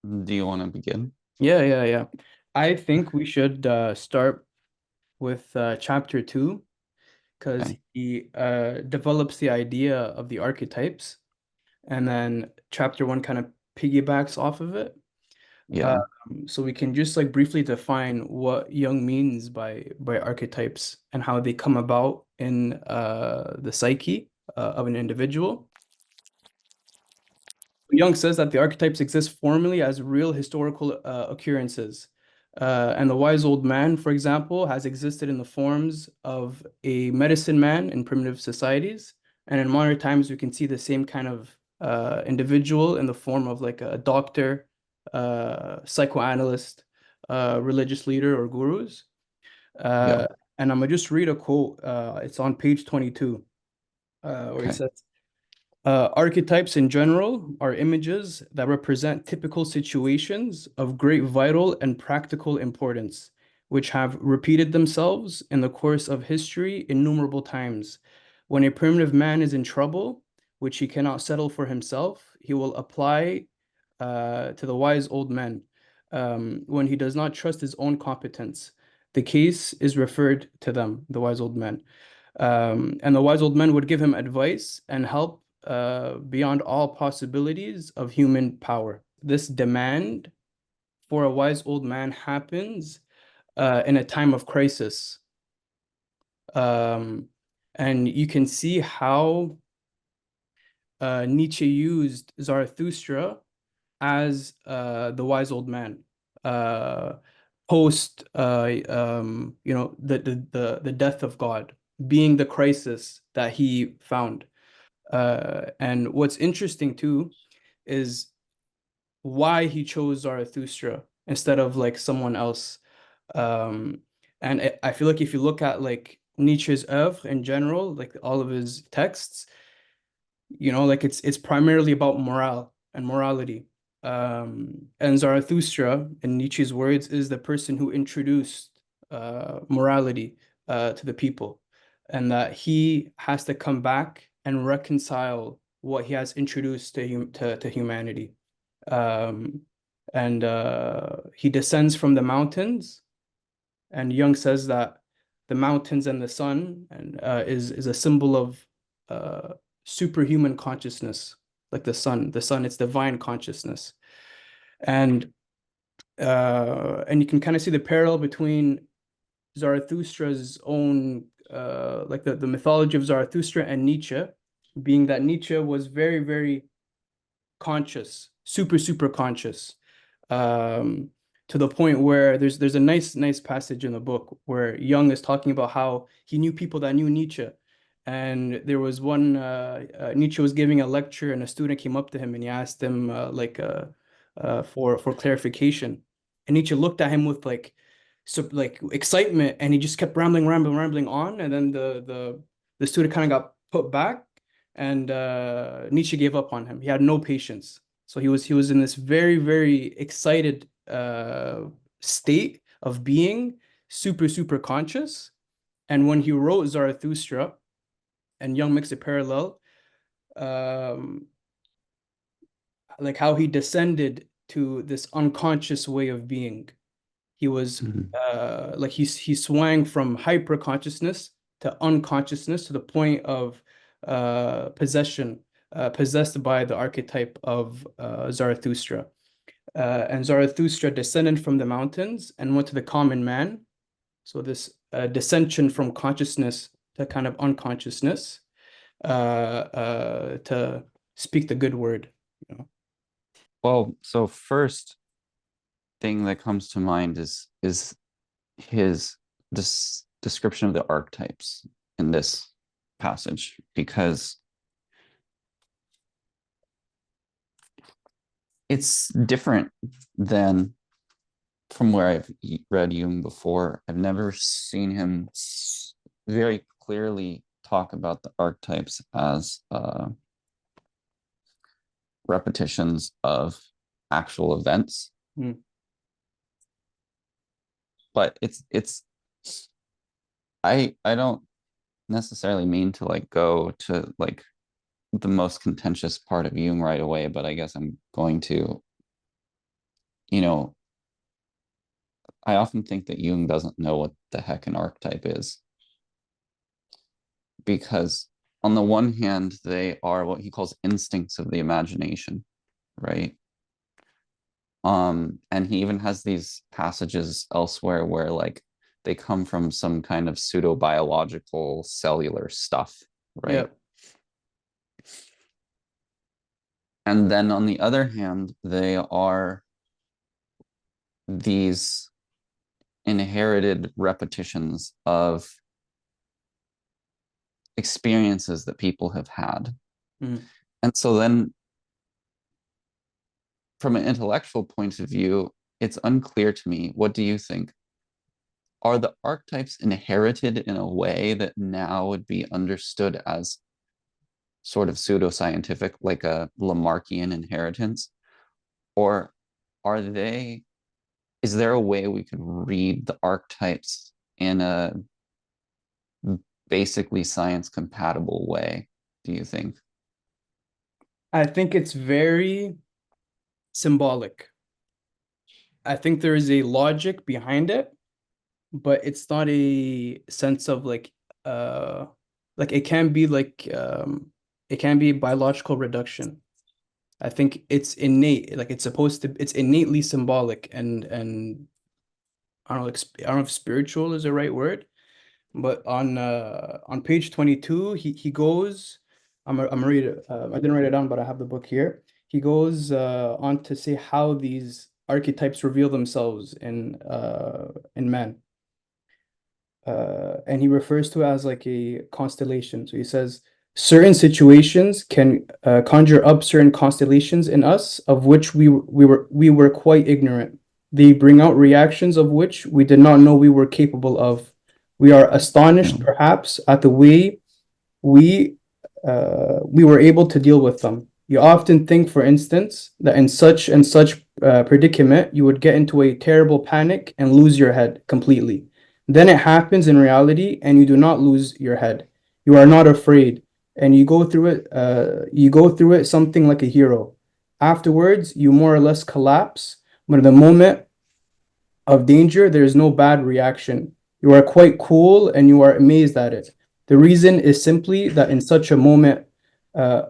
Do you want to begin? Yeah. I think we should start with chapter two because Okay. he develops the idea of the archetypes, and then chapter one kind of piggybacks off of it. Yeah. So we can just like briefly define what Jung means by archetypes and how they come about in the psyche of an individual. Jung says that the archetypes exist formally as real historical occurrences. And the wise old man, for example, has existed in the forms of a medicine man in primitive societies. And in modern times, we can see the same kind of individual in the form of like a doctor, psychoanalyst, religious leader, or gurus. Yeah. Uh, and I'm gonna just read a quote. It's on page 22, where he Okay. says, archetypes in general are images that represent typical situations of great vital and practical importance, which have repeated themselves in the course of history innumerable times. When a primitive man is in trouble, which he cannot settle for himself, he will apply to the wise old men. When he does not trust his own competence, the case is referred to them, the wise old men. And the wise old men would give him advice and help beyond all possibilities of human power. This demand for a wise old man happens in a time of crisis. Um, and you can see how Nietzsche used Zarathustra as the wise old man uh, post the death of God being the crisis that he found. And what's interesting too is why he chose Zarathustra instead of like someone else. Um, and I feel like if you look at like Nietzsche's oeuvre in general, like all of his texts, like it's primarily about morale and morality. And Zarathustra, in Nietzsche's words, is the person who introduced morality to the people, and that he has to come back and reconcile what he has introduced to humanity. Um, and he descends from the mountains, and Jung says that the mountains and the sun and is a symbol of uh, superhuman consciousness, like the sun. The sun, it's divine consciousness, and and you can kind of see the parallel between Zarathustra's own like the mythology of Zarathustra and Nietzsche, being that Nietzsche was very conscious, super conscious, um, to the point where there's a nice passage in the book where Jung is talking about how he knew people that knew Nietzsche, and there was one Nietzsche was giving a lecture, and a student came up to him and he asked him for clarification, and Nietzsche looked at him with like excitement, and he just kept rambling on, and then the student kind of got put back, and Nietzsche gave up on him. He had no patience. So he was in this very excited state of being super conscious. And when he wrote Zarathustra, and Jung makes a parallel, um, like how he descended to this unconscious way of being. He was Mhm. like he swang from hyper consciousness to unconsciousness to the point of possession, possessed by the archetype of Zarathustra. And Zarathustra descended from the mountains and went to the common man. So this descension from consciousness to kind of unconsciousness, to speak the good word, you know. Well, so first thing that comes to mind is his this description of the archetypes in this passage, because it's different than from where I've read Jung before. I've never seen him very clearly talk about the archetypes as repetitions of actual events. Mm. But it's I don't necessarily mean to like go to like the most contentious part of Jung right away, but I guess I'm going to. you know, I often think that Jung doesn't know what the heck an archetype is, because on the one hand, they are what he calls instincts of the imagination, right? And he even has these passages elsewhere where like they come from some kind of pseudo biological cellular stuff, Yeah. right? And then on the other hand, they are these inherited repetitions of experiences that people have had. Mm. And so then, from an intellectual point of view, it's unclear to me. What do you think? Are the archetypes inherited in a way that now would be understood as sort of pseudoscientific, like a Lamarckian inheritance? Or are they, is there a way we could read the archetypes in a basically science compatible way, do you think? I think it's very symbolic. I think there is a logic behind it, but it's not a sense of like it can be biological reduction. I think it's innate, like it's innately symbolic and I don't know, I don't know if spiritual is the right word, but on page 22, he goes, I'm gonna read it. I didn't write it down, but I have the book here. He goes on to say how these archetypes reveal themselves in man. And he refers to it as like a constellation. So he says certain situations can conjure up certain constellations in us of which we were quite ignorant. They bring out reactions of which we did not know we were capable of. We are Yeah. astonished, perhaps, at the way we we were able to deal with them. You often think, for instance, that in such and such predicament, you would get into a terrible panic and lose your head completely. Then it happens in reality, and you do not lose your head. You are not afraid, and you go through it. You go through it something like a hero. Afterwards, you more or less collapse, but in the moment of danger, there is no bad reaction. You are quite cool and you are amazed at it. The reason is simply that in such a moment, uh,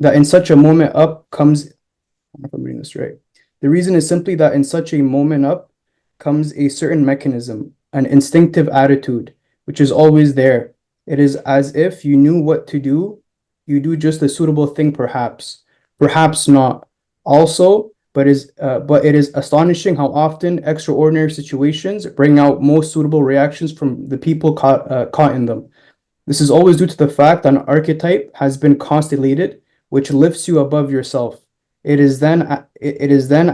up comes, I don't know if I'm reading this right. The reason is simply that in such a moment up comes a certain mechanism, an instinctive attitude, which is always there. It is as if you knew what to do. You do just the suitable thing, perhaps, perhaps not. Also, but it is astonishing how often extraordinary situations bring out most suitable reactions from the people caught in them. This is always due to the fact that an archetype has been constellated, which lifts you above yourself. It is then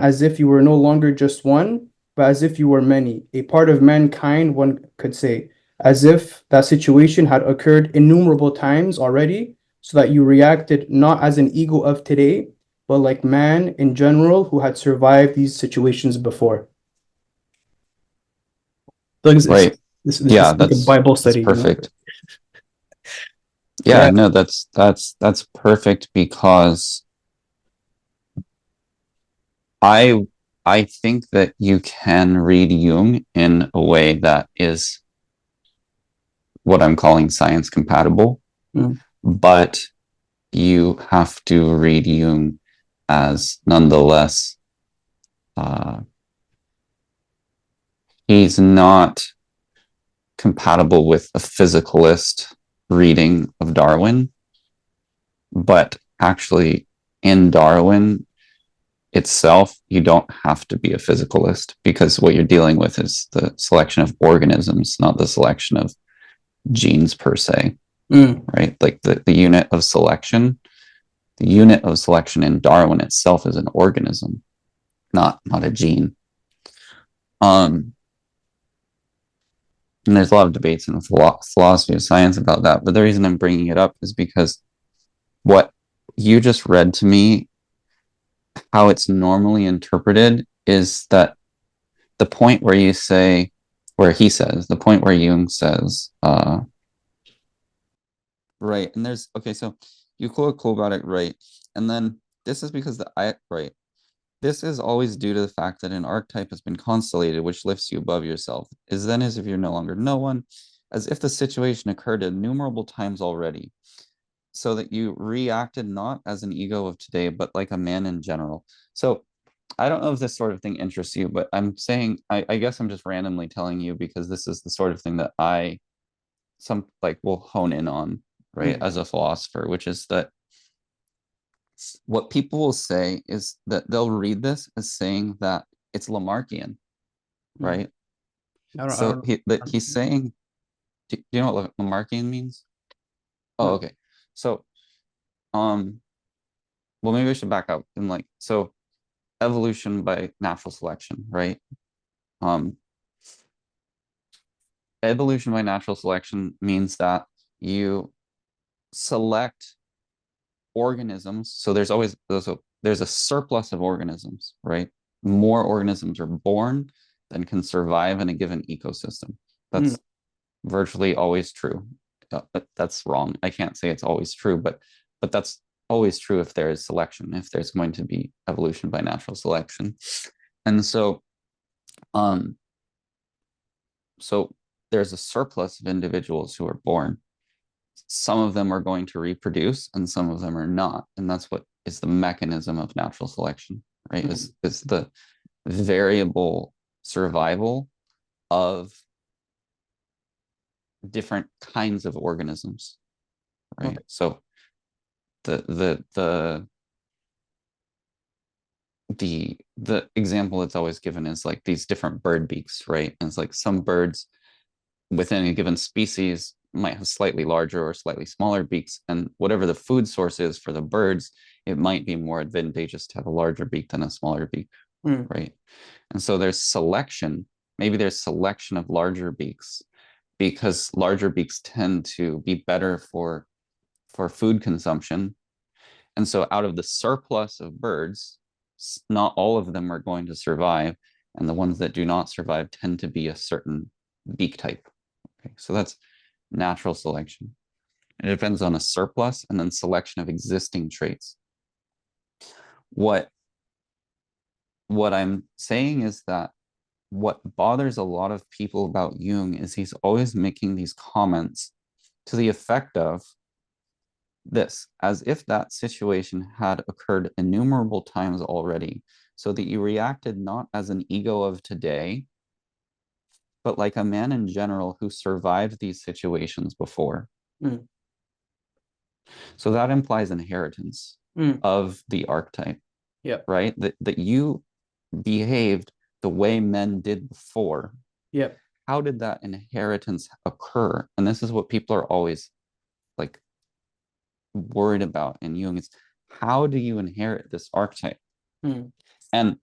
as if you were no longer just one, but as if you were many, a part of mankind, one could say, as if that situation had occurred innumerable times already, so that you reacted not as an ego of today, but like man in general who had survived these situations before. Like Right. this Yeah, is like a Bible that's study, you know? perfect. Yeah, Yeah. no, that's perfect because I I think that you can read Jung in a way that is what I'm calling science compatible, Mm. but you have to read Jung as nonetheless uh, he's not compatible with a physicalist reading of Darwin, but actually in Darwin itself, you don't have to be a physicalist because what you're dealing with is the selection of organisms, not the selection of genes per se, Mm. right? Like the unit of selection, the unit of selection in Darwin itself is an organism, not a gene. Um, and there's a lot of debates in the philosophy of science about that. But the reason I'm bringing it up is because what you just read to me, how it's normally interpreted, is that the point where you say, where he says, the point where Jung says, right, and there's, okay, so you quote about it, right, and then this is because right, this is always due to the fact that an archetype has been constellated, which lifts you above yourself, is then as if you're no longer no one, as if the situation occurred innumerable times already, so that you reacted not as an ego of today, but like a man in general. So I don't know if this sort of thing interests you, but I'm saying, I guess I'm just randomly telling you because this is the sort of thing that I some like will hone in on, right, Mm, as a philosopher, which is that what people will say is that they'll read this as saying that it's Lamarckian, mm. right? I don't So know. he's saying, do you know what Lamarckian means? Oh, No. okay. So, um, well, maybe we should back up and like, so evolution by natural selection, right? Um, Evolution by natural selection means that you select organisms. So there's a surplus of organisms, right? More organisms are born than can survive in a given ecosystem. Mm, That's virtually always true. But that's wrong. I can't say it's always true, but that's always true if there is selection, if there's going to be evolution by natural selection. And um, so there's a surplus of individuals who are born. Some of them are going to reproduce and some of them are not. And that's what is the mechanism of natural selection, right? mm. Is the variable survival of different kinds of organisms, right? Okay. So the the the the example that's always given is like these different bird beaks, right? And it's like some birds within a given species might have slightly larger or slightly smaller beaks, and whatever the food source is for the birds, it might be more advantageous to have a larger beak than a smaller beak, Mm, right? And so there's selection. Maybe there's selection of larger beaks because larger beaks tend to be better for food consumption. And so out of the surplus of birds, not all of them are going to survive. And the ones that do not survive tend to be a certain beak type. Okay, so that's natural selection. It depends on a surplus and then selection of existing traits. What what I'm saying is that what bothers a lot of people about Jung is he's always making these comments to the effect of this, as if that situation had occurred innumerable times already, so that you reacted not as an ego of today, but like a man in general who survived these situations before. mm, So that implies inheritance mm. of the archetype, Yep. right? That you behaved the way men did before. Yep. How did that inheritance occur? And this is what people are always like worried about in Jung is how do you inherit this archetype? Mm, And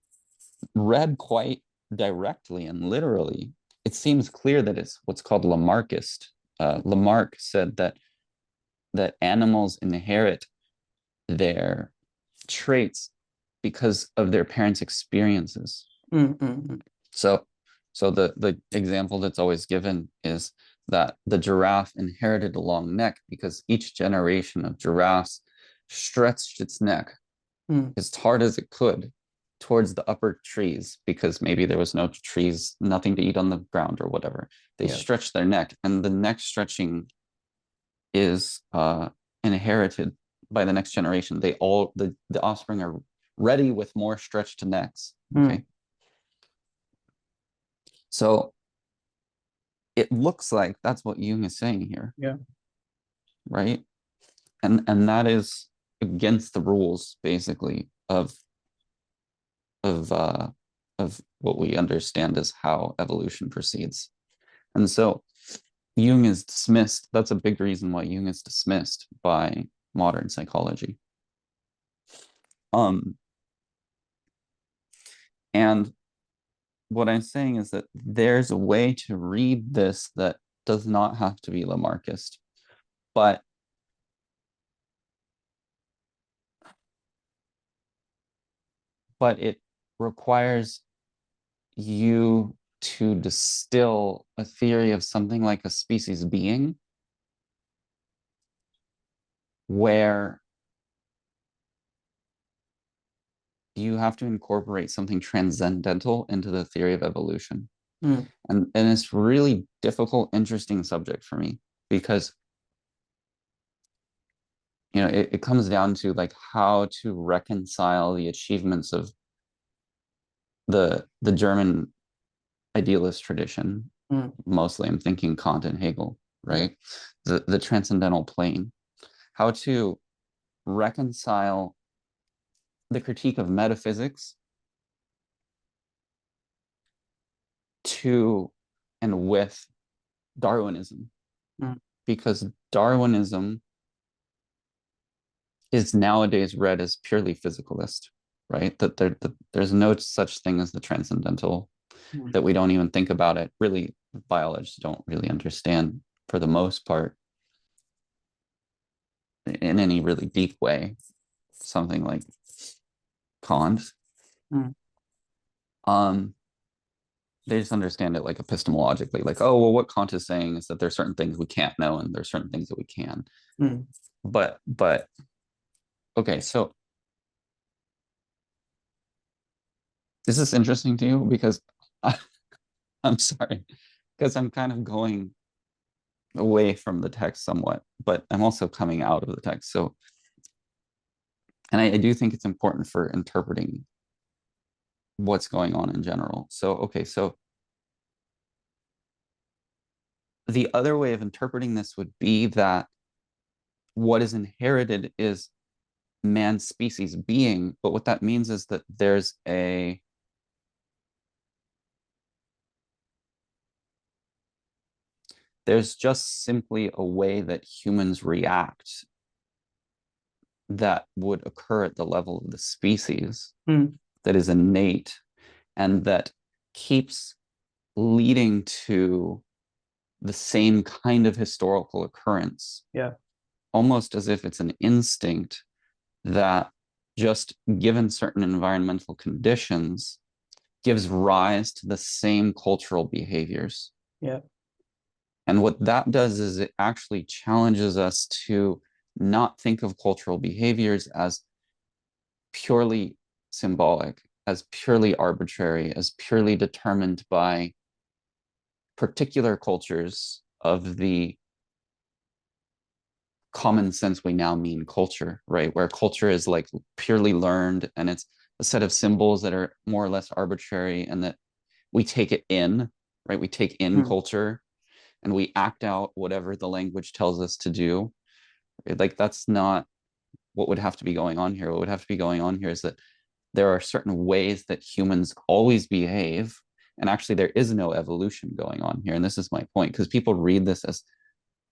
read quite directly and literally, it seems clear that it's what's called Lamarckist. Lamarck said that animals inherit their traits because of their parents' experiences. mm, mm, mm. So, so the example that's always given is that the giraffe inherited a long neck because each generation of giraffes stretched its neck Mm. as hard as it could towards the upper trees because maybe there was no trees, nothing to eat on the ground or whatever. They Yeah. stretched their neck, and the neck stretching is inherited by the next generation. The offspring are ready with more stretched necks. Mm. Okay, so it looks like that's what Jung is saying here, Yeah. right? And that is against the rules, basically, of uh, of what we understand as how evolution proceeds. And so Jung is dismissed. That's a big reason why Jung is dismissed by modern psychology. Um, and what I'm saying is that there's a way to read this that does not have to be Lamarckist, but it requires you to distill a theory of something like a species being where you have to incorporate something transcendental into the theory of evolution. Mm, And it's really difficult, interesting subject for me because it comes down to like how to reconcile the achievements of the German idealist tradition. mm, Mostly I'm thinking Kant and Hegel, yeah. right? The transcendental plane. How to reconcile the critique of metaphysics to and with Darwinism, Mm, because Darwinism is nowadays read as purely physicalist, right? There's no such thing as the transcendental, mm, that we don't even think about it. Really, biologists don't really understand for the most part in any really deep way, something like Kant. mm, Um, they just understand it like epistemologically, like, oh, well, what Kant is saying is that there's certain things we can't know and there's certain things that we can. mm. But okay, so is this interesting to you? Because I, I'm sorry, because I'm kind of going away from the text somewhat, but I'm also coming out of the text. So, and I do think it's important for interpreting what's going on in general. So, okay, so the other way of interpreting this would be that what is inherited is man's species being, but what that means is that there's just simply a way that humans react that would occur at the level of the species Mm, that is innate and that keeps leading to the same kind of historical occurrence, yeah. almost as if it's an instinct that, just given certain environmental conditions, gives rise to the same cultural behaviors. Yeah. And what that does is it actually challenges us to not think of cultural behaviors as purely symbolic, as purely arbitrary, as purely determined by particular cultures of the common sense we now mean culture, right? Where culture is like purely learned and it's a set of symbols that are more or less arbitrary and that we take it in, right? We take in Mm, culture and we act out whatever the language tells us to do. Like that's not what would have to be going on here. What would have to be going on here is that there are certain ways that humans always behave. And actually, there is no evolution going on here. And this is my point, because people read this as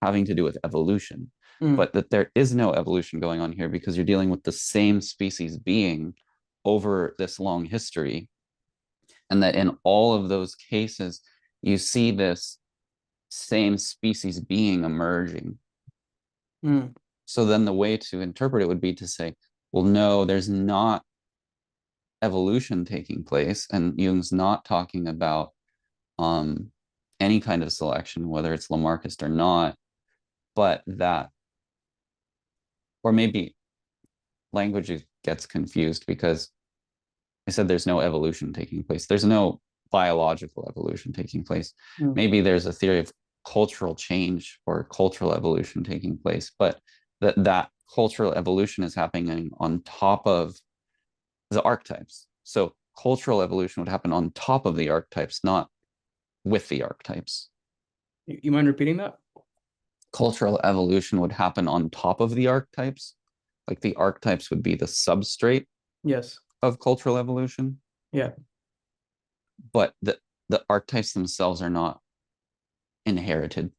having to do with evolution, mm, but that there is no evolution going on here because you're dealing with the same species being over this long history. And that in all of those cases, you see this same species being emerging. mm, So then the way to interpret it would be to say, well, no, there's not evolution taking place, and Jung's not talking about um, any kind of selection, whether it's Lamarckist or not, but that, or maybe language gets confused because I said there's no evolution taking place. There's no biological evolution taking place. mm. Maybe there's a theory of cultural change or cultural evolution taking place, but that cultural evolution is happening on top of the archetypes. So cultural evolution would happen on top of the archetypes, not with the archetypes. You mind repeating that? Cultural evolution would happen on top of the archetypes. Like the archetypes would be the substrate Yes. of cultural evolution, Yeah. but the archetypes themselves are not inherited.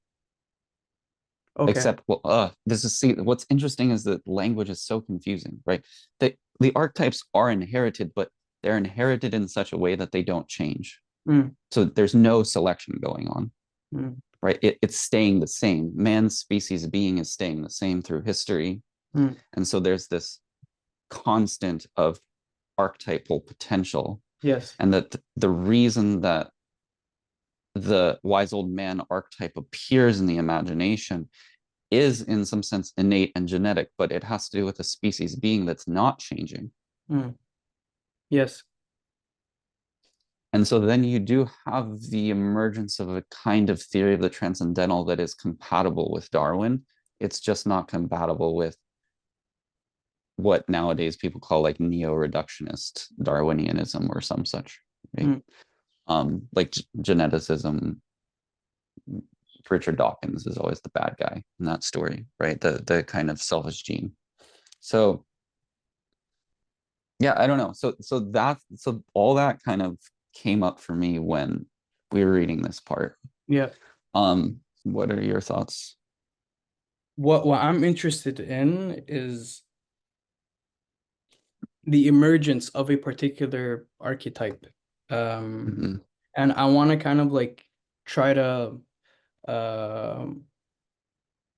Okay. Except, well, this is, see, what's interesting is that language is so confusing, right? The archetypes are inherited, but they're inherited in such a way that they don't change. Mm, So there's no selection going on, mm, right? It's staying the same. Man's species being is staying the same through history. mm. And so there's this constant of archetypal potential. Yes. And that the reason that the wise old man archetype appears in the imagination is in some sense innate and genetic, but it has to do with a species being that's not changing. Mm. Yes. And so then you do have the emergence of a kind of theory of the transcendental that is compatible with Darwin. It's just not compatible with what nowadays people call like neo-reductionist Darwinianism or some such, right? Mm. Like geneticism. Richard Dawkins is always the bad guy in that story, right? The kind of selfish gene. So yeah, I don't know. So all that kind of came up for me when we were reading this part. Yeah. What are your thoughts? What I'm interested in is the emergence of a particular archetype. Um, Hmm. and I want to kind of like try to um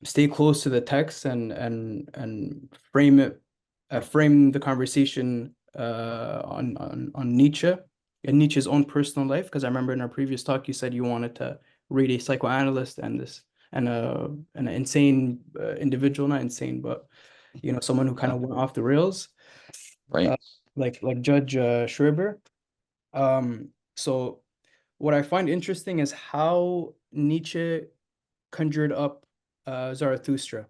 stay close to the text and frame the conversation on Nietzsche and Nietzsche's own personal life, because I remember in our previous talk you said you wanted to read a psychoanalyst and this and an insane individual, not insane, but someone who kind Yeah, of went off the rails, right. uh, like Judge Schreiber. So what I find interesting is how Nietzsche conjured up Zarathustra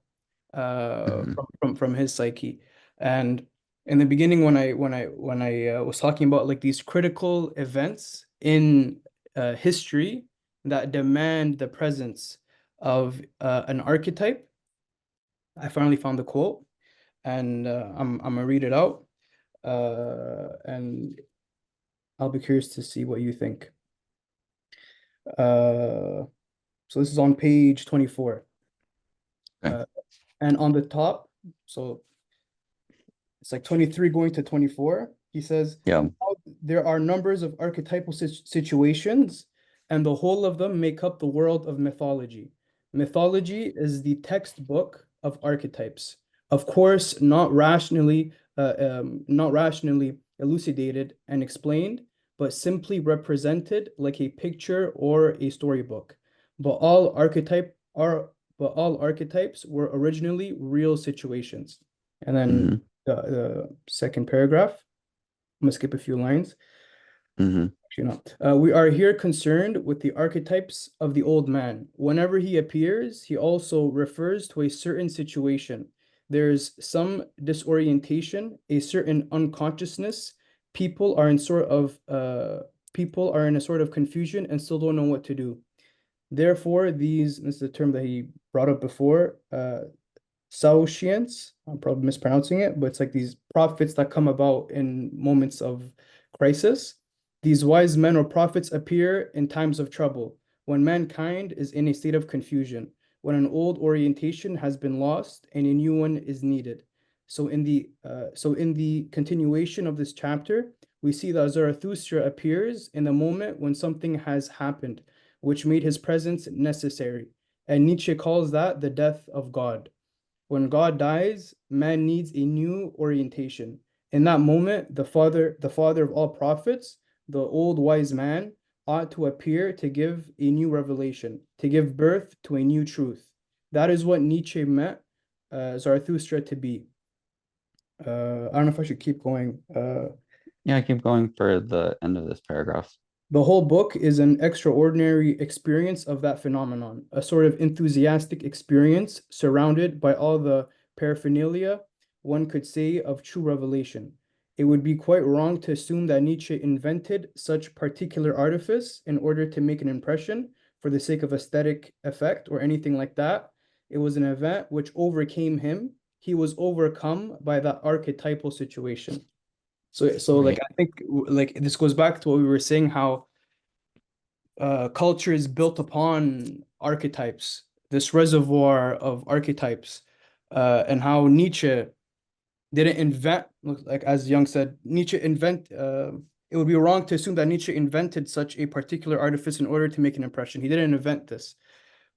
Hmm. from his psyche. And in the beginning, when I was talking about like these critical events in history that demand the presence of an archetype, I finally found the quote, and I'm gonna read it out, and I'll be curious to see what you think. Uh, so this is on page 24. Okay. Uh, and on the top, so it's like 23 going to 24. He says, Yeah. "How there are numbers of archetypal situations, and the whole of them make up the world of mythology. Mythology is the textbook of archetypes. Of course, not rationally elucidated and explained, but simply represented like a picture or a storybook. But all archetype are but all archetypes were originally real situations." And then Hmm. the second paragraph, I'm gonna skip a few lines. Hmm. Actually, not. We are here concerned with the archetypes of the old man. Whenever he appears, he also refers to a certain situation. There's some disorientation, a certain unconsciousness. People are in sort of people are in a sort of confusion and still don't know what to do. Therefore, this is the term that he brought up before, Saoshyants. I'm probably mispronouncing it, but it's like these prophets that come about in moments of crisis. These wise men or prophets appear in times of trouble, when mankind is in a state of confusion, when an old orientation has been lost and a new one is needed. So in the continuation of this chapter, we see that Zarathustra appears in the moment when something has happened, which made his presence necessary. And Nietzsche calls that the death of God. When God dies, man needs a new orientation. In that moment, the father of all prophets, the old wise man, ought to appear to give a new revelation, to give birth to a new truth. That is what Nietzsche meant Zarathustra to be. I don't know if I should keep going. Yeah, I keep going for the end of this paragraph. The whole book is an extraordinary experience of that phenomenon, a sort of enthusiastic experience surrounded by all the paraphernalia, one could say, of true revelation. It would be quite wrong to assume that Nietzsche invented such particular artifice in order to make an impression for the sake of aesthetic effect or anything like that. It was an event which overcame him. He was overcome by that archetypal situation. So like Right. I think like this goes back to what we were saying, how culture is built upon archetypes, this reservoir of archetypes, and how Nietzsche didn't invent, like as Jung said, it would be wrong to assume that Nietzsche invented such a particular artifice in order to make an impression. He didn't invent this,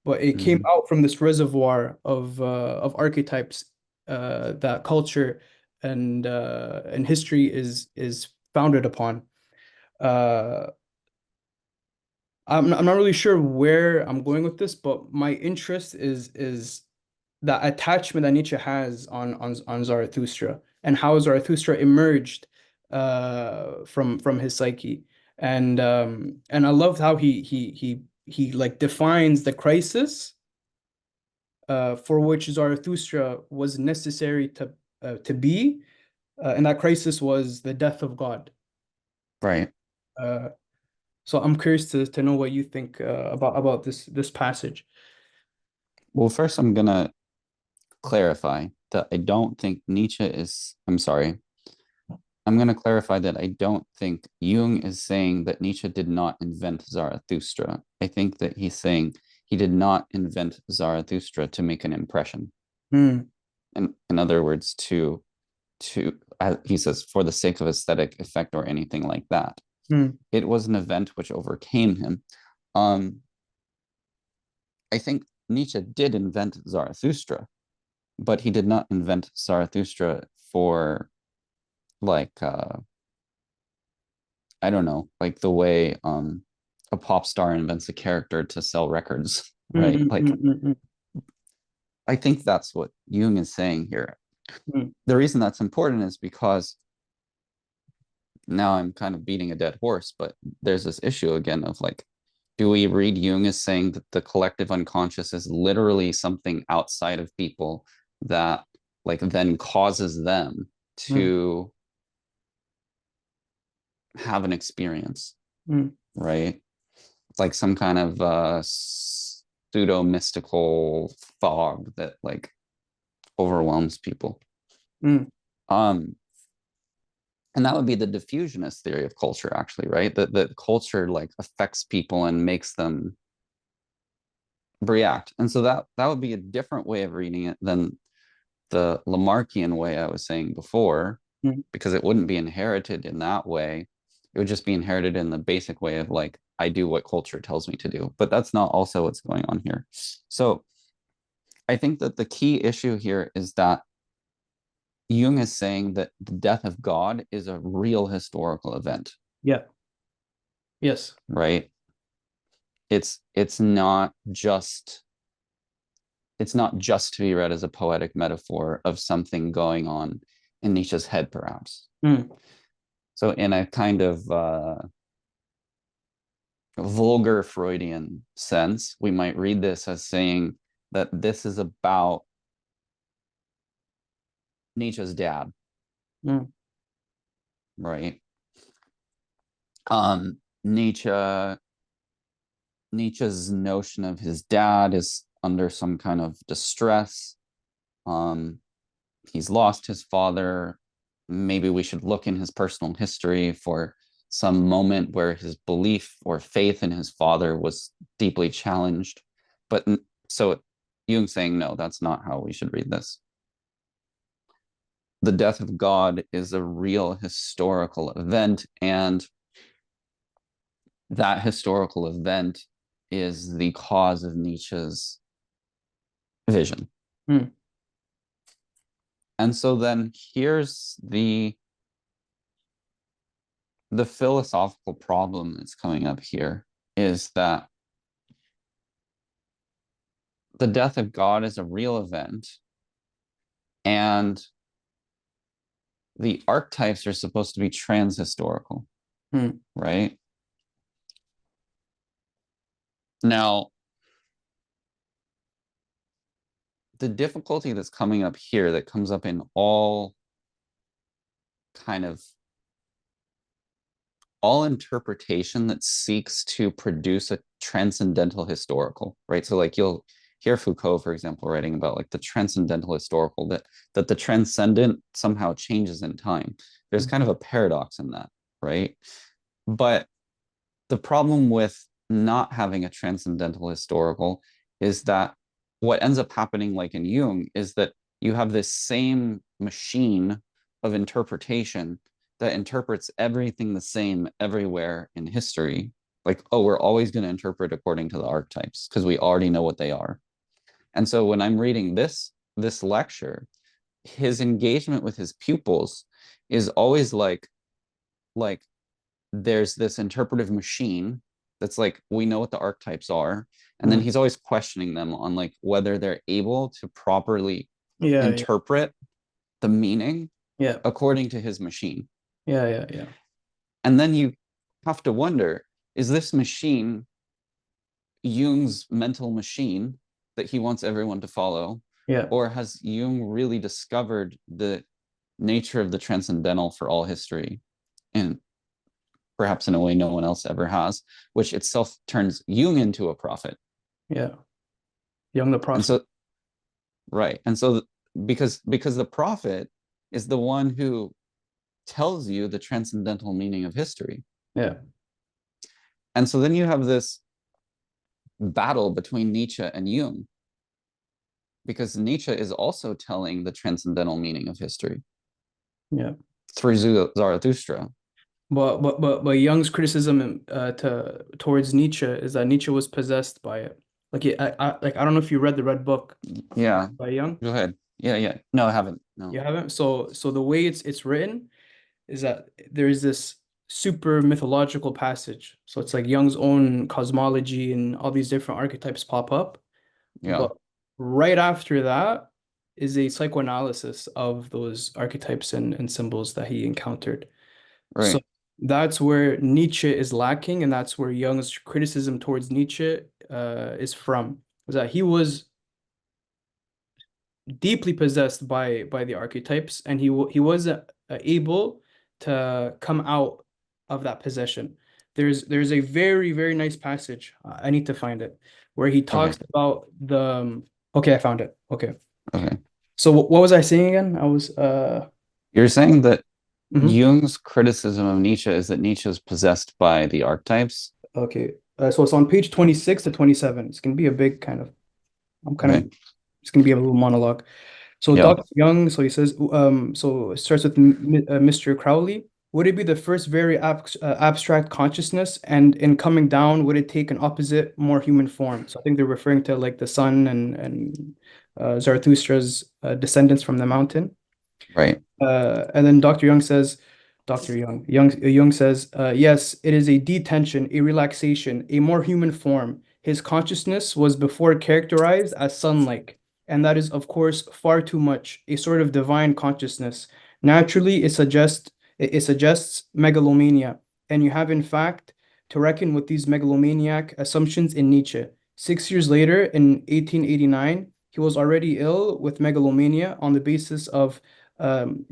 but it came Hmm. out from this reservoir of archetypes that culture and history is founded upon. Uh, I'm not really sure where I'm going with this, but my interest is that attachment that Nietzsche has on Zarathustra and how Zarathustra emerged from his psyche. And I loved how he like defines the crisis for which Zarathustra was necessary to be, and that crisis was the death of God. Right. Uh, so I'm curious to know what you think about this passage. Well, first I'm gonna clarify that I don't think Nietzsche is, I'm sorry, I'm going to clarify that I don't think Jung is saying that Nietzsche did not invent Zarathustra. I think that he's saying he did not invent Zarathustra to make an impression. Mm, In other words, he says, for the sake of aesthetic effect or anything like that. mm, It was an event which overcame him. Um, I think Nietzsche did invent Zarathustra, but he did not invent Zarathustra for like I don't know, like the way a pop star invents a character to sell records, mm, right? mm, Like mm, mm, mm, I think that's what Jung is saying here. mm. The reason that's important is because now I'm kind of beating a dead horse, but there's this issue again of like, do we read Jung as saying that the collective unconscious is literally something outside of people that like then causes them Mm, to have an experience, mm, right? Like some kind of pseudo mystical fog that like overwhelms people. mm. Um, and that would be the diffusionist theory of culture, actually, right? That culture like affects people and makes them react. And so that would be a different way of reading it than the Lamarckian way I was saying before, Mm. because it wouldn't be inherited in that way. It would just be inherited in the basic way of like, I do what culture tells me to do. But that's not also what's going on here. So I think that the key issue here is that Jung is saying that the death of God is a real historical event, Yeah. Yes. right? It's not just to be read as a poetic metaphor of something going on in Nietzsche's head, perhaps. Mm, So in a kind of vulgar Freudian sense, we might read this as saying that this is about Nietzsche's dad, mm, right? Nietzsche's notion of his dad is under some kind of distress. Um, he's lost his father. Maybe we should look in his personal history for some moment where his belief or faith in his father was deeply challenged. But so Jung saying, no, that's not how we should read this. The death of God is a real historical event, and that historical event is the cause of Nietzsche's vision. mm, And so then here's the philosophical problem that's coming up here is that the death of God is a real event, and the archetypes are supposed to be transhistorical, mm, right? Now, the difficulty that's coming up here, that comes up in kind of all interpretation that seeks to produce a transcendental historical, right? So like you'll hear Foucault, for example, writing about like the transcendental historical, that the transcendent somehow changes in time. There's kind of a paradox in that, right? But the problem with not having a transcendental historical is that what ends up happening, like in Jung, is that you have this same machine of interpretation that interprets everything the same everywhere in history. Like, oh, we're always going to interpret according to the archetypes because we already know what they are. And so when I'm reading this lecture, his engagement with his pupils is always like there's this interpretive machine that's like, we know what the archetypes are, and then mm. he's always questioning them on like whether they're able to properly Yeah, yeah, interpret the meaning yeah. according to his machine. Yeah. And then you have to wonder, is this machine Jung's mental machine that he wants everyone to follow? Yeah. Or has Jung really discovered the nature of the transcendental for all history? And perhaps in a way no one else ever has, which itself turns Jung into a prophet. Yeah. Young the And prophet. so, right. And so, because the prophet is the one who tells you the transcendental meaning of history. Yeah. And so then you have this battle between Nietzsche and Jung, because Nietzsche is also telling the transcendental meaning of history Yeah. through Zarathustra. But Jung's criticism to towards Nietzsche is that Nietzsche was possessed by it. I don't know if you read the Red Book Yeah, by Jung. go ahead. Yeah. No, I haven't. You No. haven't? So the way it's written is that there's this super mythological passage. So it's like Jung's own cosmology and all these different archetypes pop up. Yeah, But right after that is a psychoanalysis of those archetypes and symbols that he encountered. So right. that's where Nietzsche is lacking, and that's where Jung's criticism towards Nietzsche is from. Is that he was deeply possessed by the archetypes, and he wasn't able to come out of that possession. There's a very nice passage. I need to find it where he Okay. talks about the. Okay, I found it. Okay, Okay. so what was I saying again? I was You're saying that mhm. Jung's criticism of Nietzsche is that Nietzsche is possessed by the archetypes. Okay. So it's on page 26 to 27. It's gonna be a big kind of. I'm kind of. Okay. It's gonna be a little monologue. So Yeah. Dr. Jung, so he says, so it starts with Mr. Crowley. Would it be the first very abstract consciousness, and in coming down, would it take an opposite, more human form? So I think they're referring to like the sun and Zarathustra's descendants from the mountain. Right. And then Dr. Jung says, Jung says, yes, it is a detension, a relaxation, a more human form. His consciousness was before characterized as sun-like, and that is, of course, far too much, a sort of divine consciousness. Naturally, it suggests megalomania, and you have, in fact, to reckon with these megalomaniac assumptions in Nietzsche. 6 years later, in 1889, he was already ill with megalomania on the basis of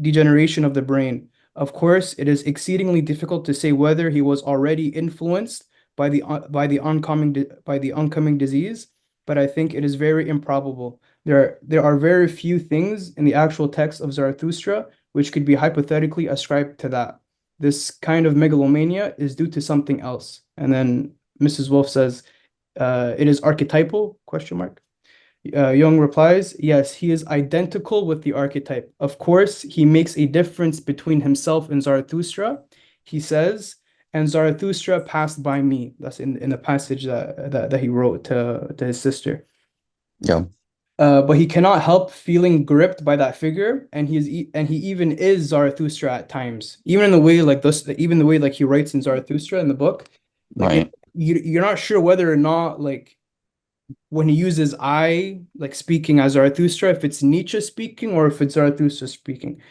degeneration of the brain. Of course, it is exceedingly difficult to say whether he was already influenced by the oncoming disease, but I think it is very improbable. There are very few things in the actual text of Zarathustra which could be hypothetically ascribed to that. This kind of megalomania is due to something else. And then Mrs. Wolf says, it is archetypal, question mark. Jung replies, yes, he is identical with the archetype. Of course, he makes a difference between himself and Zarathustra. He says, and Zarathustra passed by me. That's in the passage that he wrote to his sister. Yeah. But he cannot help feeling gripped by that figure, and he even is Zarathustra at times. Even in the way like this, even the way like he writes in Zarathustra in the book, like Right. you're not sure whether or not like when he uses I, like speaking as Zarathustra, if it's Nietzsche speaking or if it's Zarathustra speaking.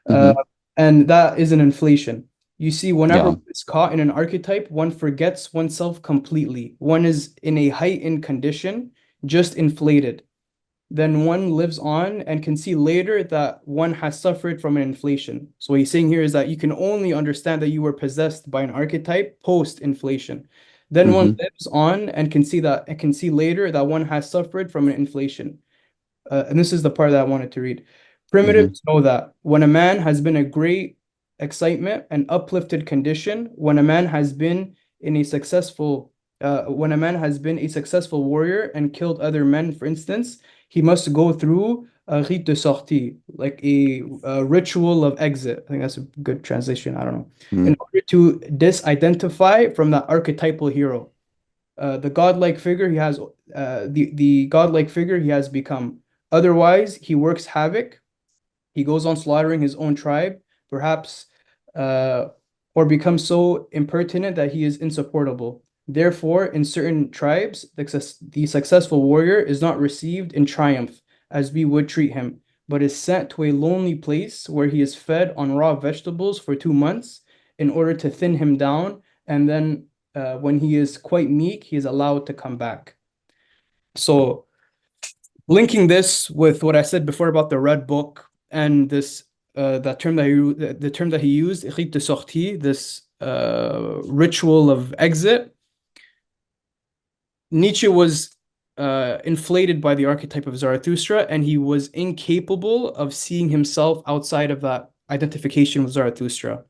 Uh, Hmm. and that is an inflation. You see, whenever Yeah. one is caught in an archetype, one forgets oneself completely. One is in a heightened condition, just inflated. Then one lives on and can see later that one has suffered from an inflation. So what he's saying here is that you can only understand that you were possessed by an archetype post-inflation. Then one Hmm. lives on and can see later that one has suffered from an inflation. And this is the part that I wanted to read. Hmm. Primitives know that when a man has been a great excitement and uplifted condition, when a man has been a successful warrior and killed other men, for instance, he must go through a rite de sortie, like a ritual of exit. I think that's a good translation. I don't know. In Hmm. order to disidentify from that archetypal hero, the godlike figure he has become. Otherwise, he works havoc. He goes on slaughtering his own tribe, perhaps, uh, or becomes so impertinent that he is insupportable. Therefore, in certain tribes, the successful warrior is not received in triumph as we would treat him, but is sent to a lonely place where he is fed on raw vegetables for 2 months in order to thin him down. And then when he is quite meek, he is allowed to come back. So, linking this with what I said before about the Red Book and this that term that the term that he used, rite de sortie, this ritual of exit, Nietzsche was inflated by the archetype of Zarathustra, and he was incapable of seeing himself outside of that identification with Zarathustra.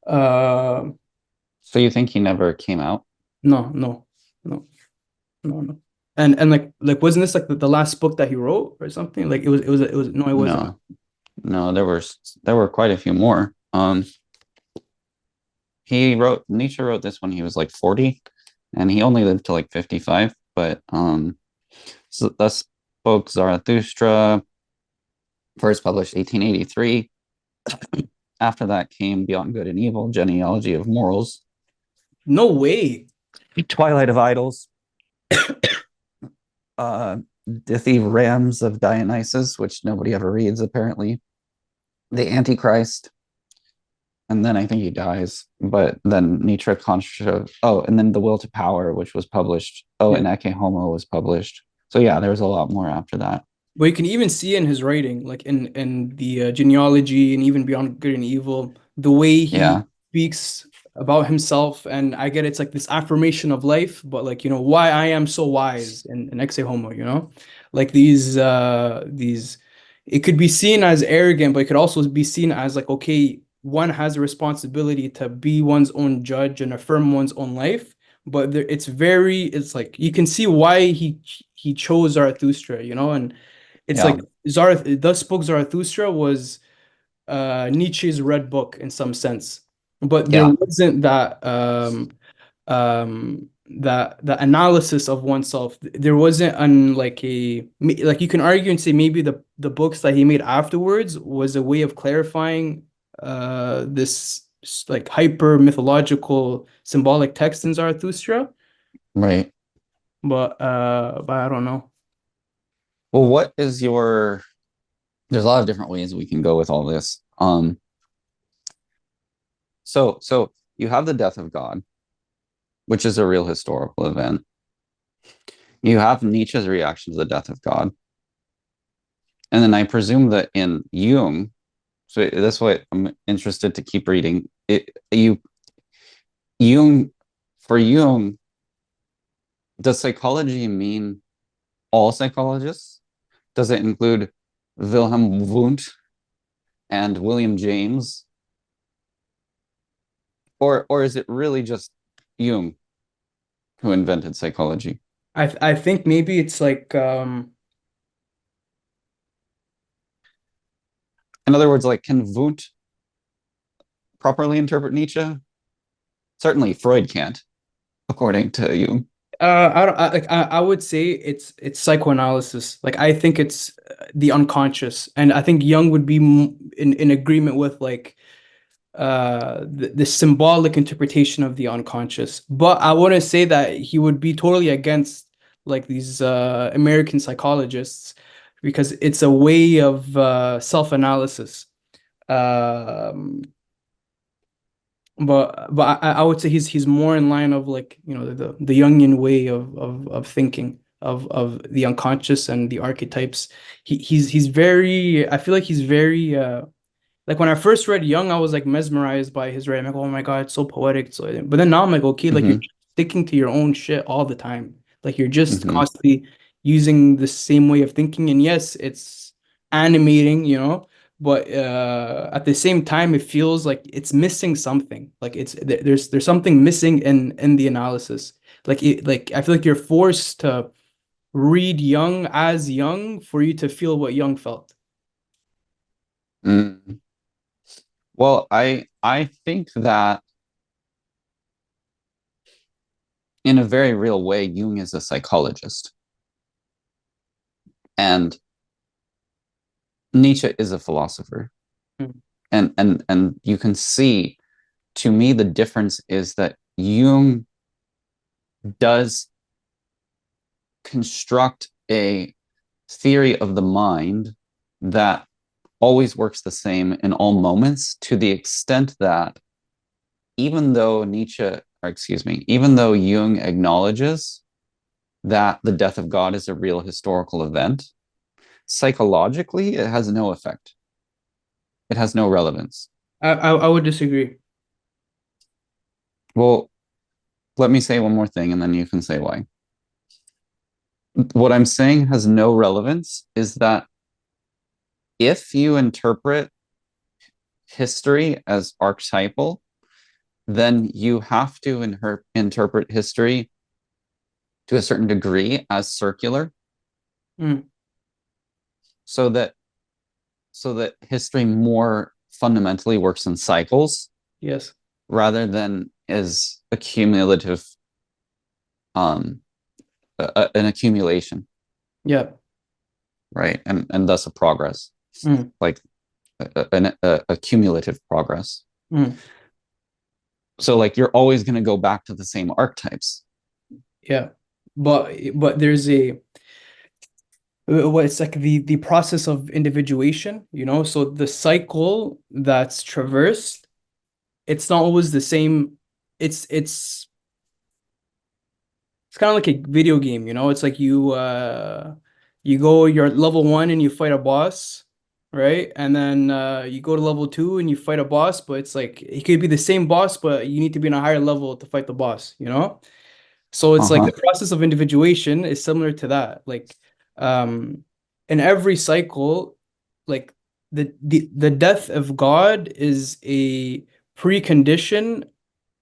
Uh, So you think he never came out? no, no, no, no, no. And like wasn't this like the last book that he wrote or something? Like it was no, it wasn't. No, no, there were quite a few more. Nietzsche wrote this when he was like 40, and he only lived to like 55. But so thus spoke Zarathustra, first published 1883. After that came Beyond Good and Evil, Genealogy of Morals, No way. Twilight of Idols, Dithyrambs of Dionysus, which nobody ever reads apparently, the Antichrist, and then I think he dies. But then Nietzsche Contra, oh, and then The Will to Power, which was published. Oh, Yeah. and Ecce Homo was published. So yeah, there was a lot more after that. But you can even see in his writing, like in the genealogy and even Beyond Good and Evil, the way he Yeah, speaks about himself. And I get it's like this affirmation of life, but like, why I am so wise in Exe Homo, like these, it could be seen as arrogant, but it could also be seen as like, okay, one has a responsibility to be one's own judge and affirm one's own life. But there, it's like you can see why he chose Zarathustra, and it's yeah, like Thus Spoke Zarathustra was Nietzsche's Red Book in some sense, but there yeah, wasn't that analysis of oneself. There wasn't like like you can argue and say maybe the books that he made afterwards was a way of clarifying this like hyper mythological symbolic text in Zarathustra, right. but I don't know. Well, what is your? There's a lot of different ways we can go with all this. So you have the death of God, which is a real historical event. You have Nietzsche's reaction to the death of God. And then I presume that in Jung, so that's why I'm interested to keep reading. Jung, for Jung, does psychology mean all psychologists? Does it include Wilhelm Wundt and William James? Or is it really just Jung who invented psychology? I think maybe it's like In other words, like, can Wundt properly interpret Nietzsche? Certainly Freud can't, according to Jung. I don't I would say it's psychoanalysis. Like I think it's the unconscious, and I think Jung would be in agreement with like the symbolic interpretation of the unconscious. But I wouldn't say that he would be totally against like these American psychologists because it's a way of self-analysis. Um, but I would say he's more in line of like the Jungian way of thinking of the unconscious and the archetypes. He's very I feel like he's very like when I first read Jung, I was like mesmerized by his writing. I'm like, oh my God, it's so poetic. So, but then now I'm like, okay, like you're Hmm. sticking to your own shit all the time. Like you're just Hmm. constantly using the same way of thinking. And yes, it's animating, but at the same time, it feels like it's missing something. Like there's something missing in the analysis. Like I feel like you're forced to read Jung as Jung for you to feel what Jung felt. Mm. Well, I think that in a very real way, Jung is a psychologist, and Nietzsche is a philosopher. Mm. And you can see, to me, the difference is that Jung does construct a theory of the mind that always works the same in all moments, to the extent that even though even though Jung acknowledges that the death of God is a real historical event, psychologically, it has no effect. It has no relevance. I would disagree. Well, let me say one more thing and then you can say why. What I'm saying has no relevance is that if you interpret history as archetypal, then you have to interpret history to a certain degree as circular, Mm, so that history more fundamentally works in cycles yes. rather than as accumulative, um an accumulation, Yeah. right? And thus a progress, Mm, like a cumulative progress. mm, So like you're always going to go back to the same archetypes. yeah. But there's a what it's like the process of individuation, you know? So the cycle that's traversed, it's not always the same. It's kind of like a video game, you know? It's like you're at level one and you fight a boss, right? And then you go to level two and you fight a boss, but it's like it could be the same boss, but you need to be in a higher level to fight the boss, you know? So it's like the Uh-huh. process of individuation is similar to that. Like um in every cycle, like the death of God is a precondition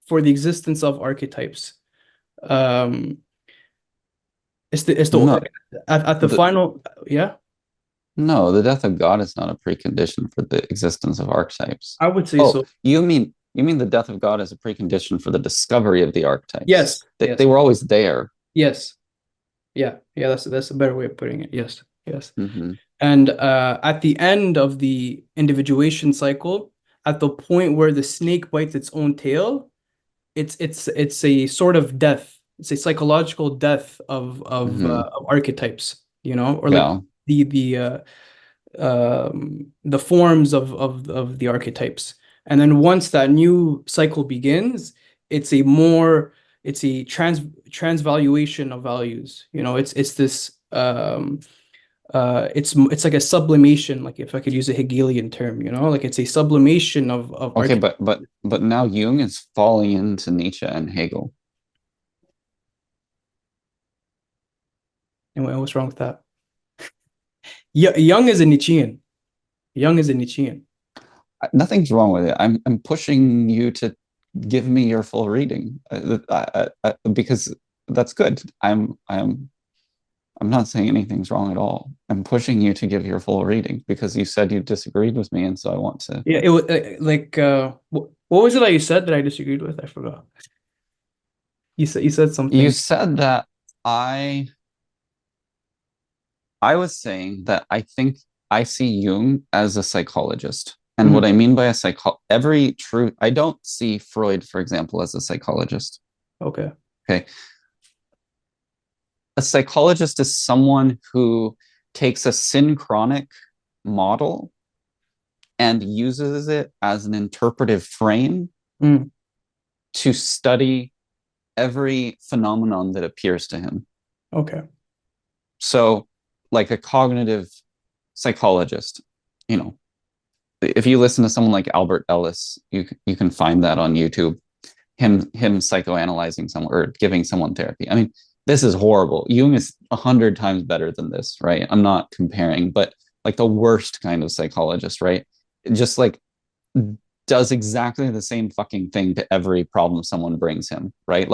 for the existence of archetypes. Um it's the No, at the the final, yeah, no, the death of God is not a precondition for the existence of archetypes. I would say Oh, so. you mean the death of God is a precondition for the discovery of the archetypes. Yes, They yes, were always there. yes. Yeah, yeah, that's a better way of putting it. Yes, yes. Hmm. And at the end of the individuation cycle, at the point where the snake bites its own tail, it's a sort of death. It's a psychological death Hmm. of archetypes, you know, or like Yeah. the forms of the archetypes. And then once that new cycle begins, it's a more it's a transvaluation of values. You know, it's this it's like a sublimation, like if I could use a Hegelian term, you know, like it's a sublimation of Okay, archetypes. but now Jung is falling into Nietzsche and Hegel. And what's wrong with that? Young is a Nietzschean. Young is a Nietzschean. Nothing's wrong with it. I'm pushing you to give me your full reading, because that's good. I'm not saying anything's wrong at all. I'm pushing you to give your full reading because you said you disagreed with me, and so I want to. Yeah, it was like what was it that you said that I disagreed with? I forgot. You said You something. said that I I was saying that I think I see Jung as a psychologist. And what Mhm. I mean by every true, I don't see Freud, for example, as a psychologist. Okay. Okay. A psychologist is someone who takes a synchronic model and uses it as an interpretive frame Mm, to study every phenomenon that appears to him. okay. So, like a cognitive psychologist, you know, if you listen to someone like Albert Ellis, you can find that on YouTube. Him psychoanalyzing someone or giving someone therapy. I mean, this is horrible. Jung is 100 times better than this, right? I'm not comparing, but like the worst kind of psychologist, right? Just like does exactly the same fucking thing to every problem someone brings him, right?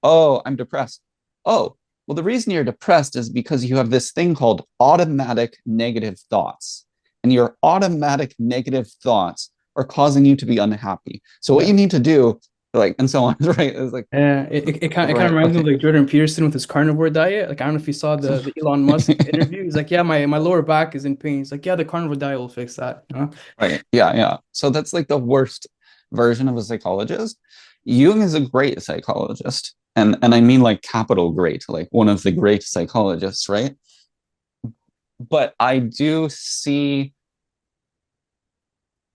Oh, I'm depressed. Oh, well, the reason you're depressed is because you have this thing called automatic negative thoughts. And your automatic negative thoughts are causing you to be unhappy. So what Yeah. you need to do, like, and so on, right? It's like, It kind of right, reminds me of okay, like Jordan Peterson with his carnivore diet. Like I don't know if you saw so, the Elon Musk interview. He's like, yeah, my lower back is in pain. He's like, yeah, the carnivore diet will fix that. You know? right, yeah, yeah. So that's like the worst version of a psychologist. Jung is a great psychologist, and I mean like capital great, like one of the great psychologists, right? but I do see,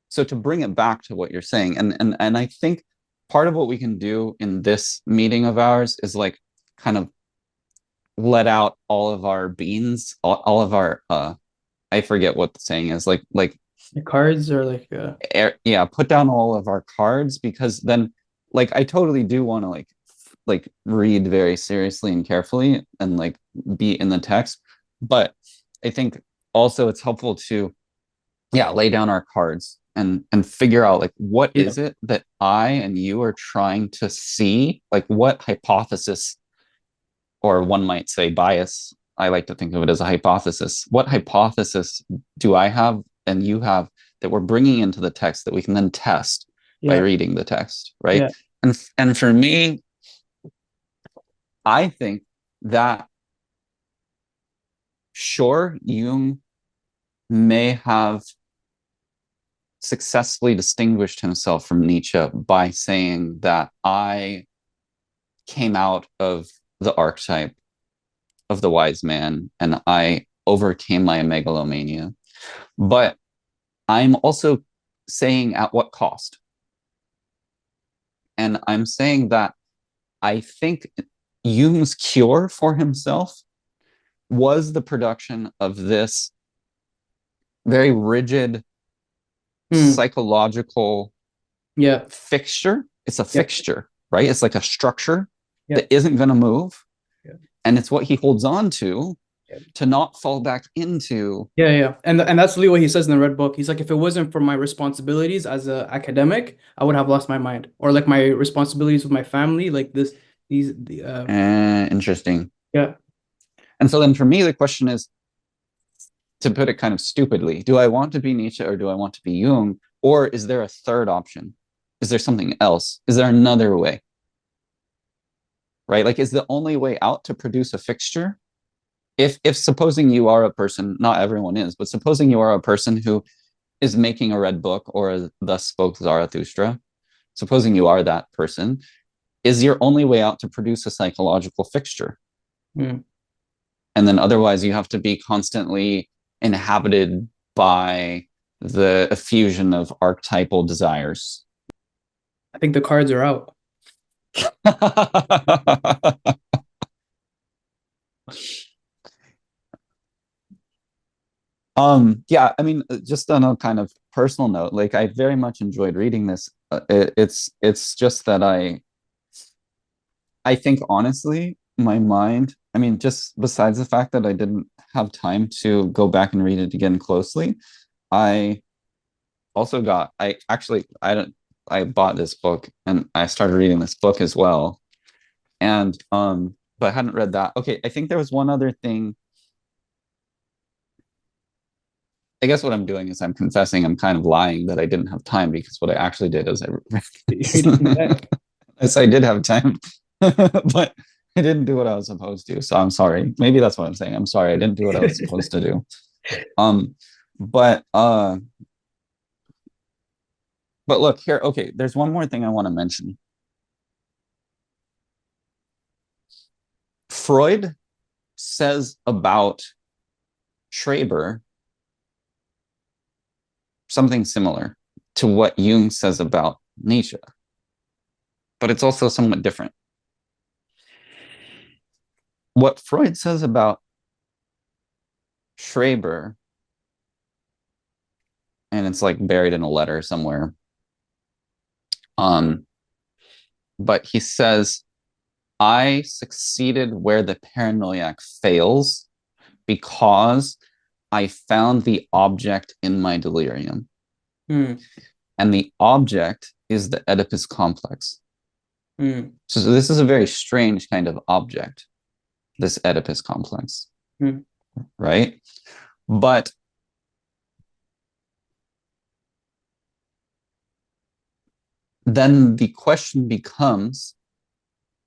so to bring it back to what you're saying, and I think part of what we can do in this meeting of ours is like kind of let out all of our beans, all of our I forget what the saying is, like The cards are like yeah, put down all of our cards, because then like I totally do want to like read very seriously and carefully and like be in the text, but I think also it's helpful to, yeah, lay down our cards and figure out like what yeah, is it that I and you are trying to see, like what hypothesis, or one might say bias, I like to think of it as a hypothesis. What hypothesis do I have and you have that we're bringing into the text that we can then test by yeah, reading the text, right? yeah. And for me, I think that sure, Jung may have successfully distinguished himself from Nietzsche by saying that I came out of the archetype of the wise man and I overcame my megalomania. But I'm also saying at what cost? And I'm saying that I think Jung's cure for himself was the production of this very rigid Hmm. psychological Yeah, fixture. It's a yeah, fixture, right? yeah, It's like a structure yeah, that isn't going to move. yeah, And it's what he holds on yeah. to not fall back into. Yeah, yeah. And that's literally what he says in the Red Book. He's like, if it wasn't for my responsibilities as a academic, I would have lost my mind. Or like my responsibilities with my family, like this, Interesting. yeah. And so then for me, the question is, to put it kind of stupidly, do I want to be Nietzsche or do I want to be Jung? Or is there a third option? Is there something else? Is there another way? Right? Like, is the only way out to produce a fixture? If supposing you are a person, not everyone is, but supposing you are a person who is making a red book or thus spoke Zarathustra, supposing you are that person, is your only way out to produce a psychological fixture? Mm. And then otherwise you have to be constantly inhabited by the effusion of archetypal desires. I think the cards are out. Yeah, I mean, just on a kind of personal note, like I very much enjoyed reading this. It's just that I think honestly, my mind, I mean, just besides the fact that I didn't have time to go back and read it again closely, I also got, I actually, I don't, I bought this book and I started reading this book as well. And, but I hadn't read that. Okay, I think there was one other thing. I guess what I'm doing is I'm confessing, I'm kind of lying that I didn't have time, because what I actually did is I You're reading from the back. yes, I did have time, but I didn't do what I was supposed to. So I'm sorry. Maybe that's what I'm saying. I'm sorry. I didn't do what I was supposed to do. Um, but uh, but look here. Okay, there's one more thing I want to mention. Freud says about Schreber something similar to what Jung says about Nietzsche, but it's also somewhat different. What Freud says about Schreber, and it's like buried in a letter somewhere. Um, but he says, I succeeded where the paranoiac fails because I found the object in my delirium. Mm, And the object is the Oedipus complex. mm, So this is a very strange kind of object, this Oedipus complex, mm. right? But then the question becomes,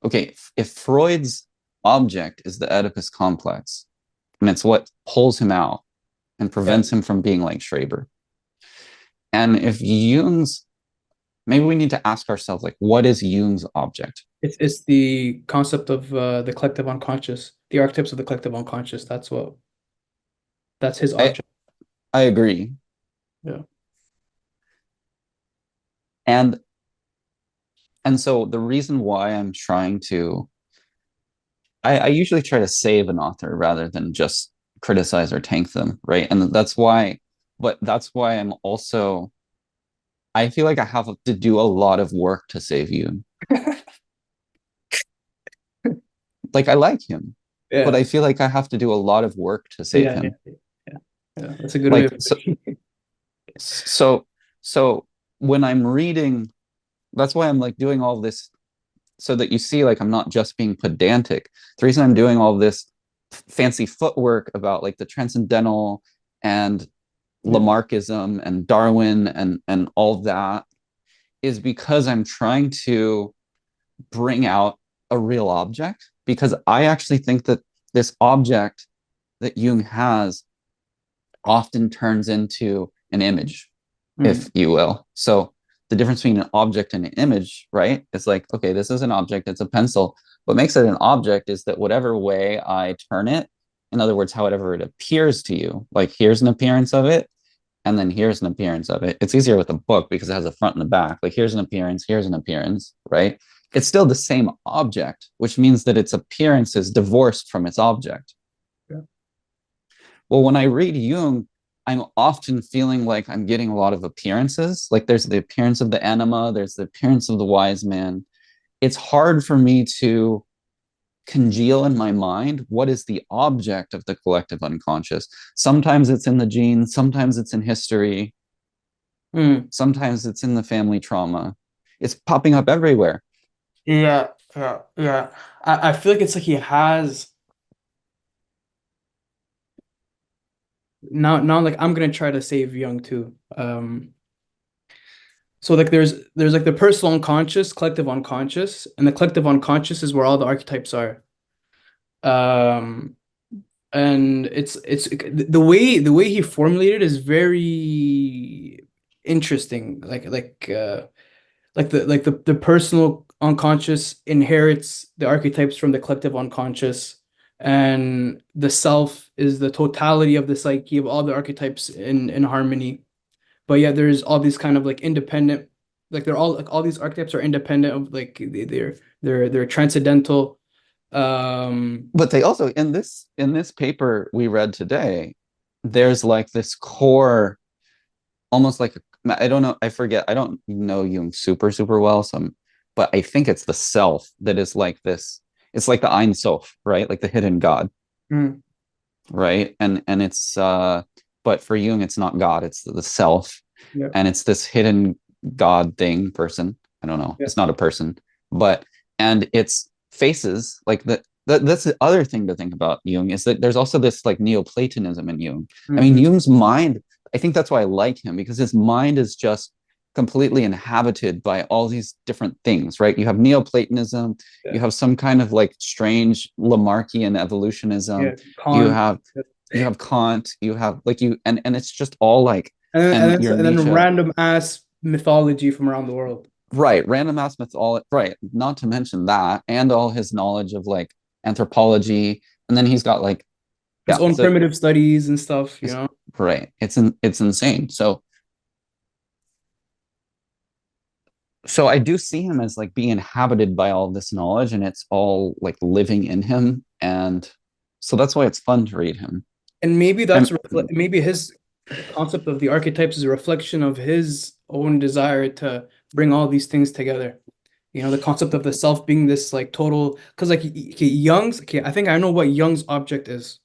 okay, if Freud's object is the Oedipus complex, and it's what pulls him out and Yeah. prevents him from being like Schreber, and if Jung's, maybe we need to ask ourselves, like, what is Jung's object? It's the concept of the collective unconscious, the archetypes of the collective unconscious. That's what. That's his I object. I agree. Yeah. And so the reason why I'm trying to I usually try to save an author rather than just criticize or tank them, right? And that's why, but that's why I'm also I feel like I have to do a lot of work to save you. Like I like him, but Yeah. I feel like I have to do a lot of work to save Yeah. Yeah. him. Yeah. Yeah. That's a good way Like of so putting it. so so when I'm reading, that's why I'm like doing all this so that you see like I'm not just being pedantic. The reason I'm doing all this fancy footwork about like the transcendental and Yeah. Lamarckism and Darwin and all that is because I'm trying to bring out a real object because I actually think that this object that Jung has often turns into an image, Mm. if you will. So the difference between an object and an image, right? It's like, okay, this is an object, it's a pencil. What makes it an object is that whatever way I turn it, in other words, however it appears to you, like here's an appearance of it, and then here's an appearance of it. It's easier with a book because it has a front and a back. Like here's an appearance, right? It's still the same object, which means that its appearance is divorced from its object. Yeah. Well, when I read Jung, I'm often feeling like I'm getting a lot of appearances. Like there's the appearance of the anima, there's the appearance of the wise man. It's hard for me to congeal in my mind what is the object of the collective unconscious. Sometimes it's in the genes, sometimes it's in history, Mm. sometimes it's in the family trauma. It's popping up everywhere. Yeah. Yeah. Yeah. I feel like it's like he has now like I'm gonna try to save Young too. So like there's like the personal unconscious, collective unconscious, and the collective unconscious is where all the archetypes are. Um, and it's the way he formulated is very interesting. Like the personal unconscious inherits the archetypes from the collective unconscious, and the self is the totality of the psyche of all the archetypes in harmony. But yeah, there's all these kind of like independent, like they're all like all these archetypes are independent of like they're transcendental. Um, But they also in this paper we read today, there's like this core almost like I don't know, I forget, I don't know Jung super well, some, but I think it's the self that is like this. It's like the Ein Sof, right? Like the hidden God, mm, right? And it's but for Jung, it's not God, it's the self, yeah, and it's this hidden God thing, person. I don't know, yeah. it's not a person, but and it's faces like that's the other thing to think about Jung is that there's also this like Neoplatonism in Jung. I mean, Hmm. Jung's mind, I think that's why I like him because his mind is just completely inhabited by all these different things, right? You have Neoplatonism, Yeah, you have some kind of like strange Lamarckian yeah. evolutionism, you Kant. have Yeah. you have Kant, you have like you and it's just all like And and then your and then Nietzsche, random ass mythology from around the world. right? Random ass myths, all right. Not to mention that, and all his knowledge of like anthropology, and then he's got like His yeah, own so primitive studies and stuff, you it's know. right. It's insane. So I do see him as like being inhabited by all this knowledge, and it's all like living in him, and so that's why it's fun to read him. And maybe And maybe his concept of the archetypes is a reflection of his own desire to bring all these things together. You know, the concept of the self being this like total, because like okay, Jung's okay, I think I know what Jung's object is.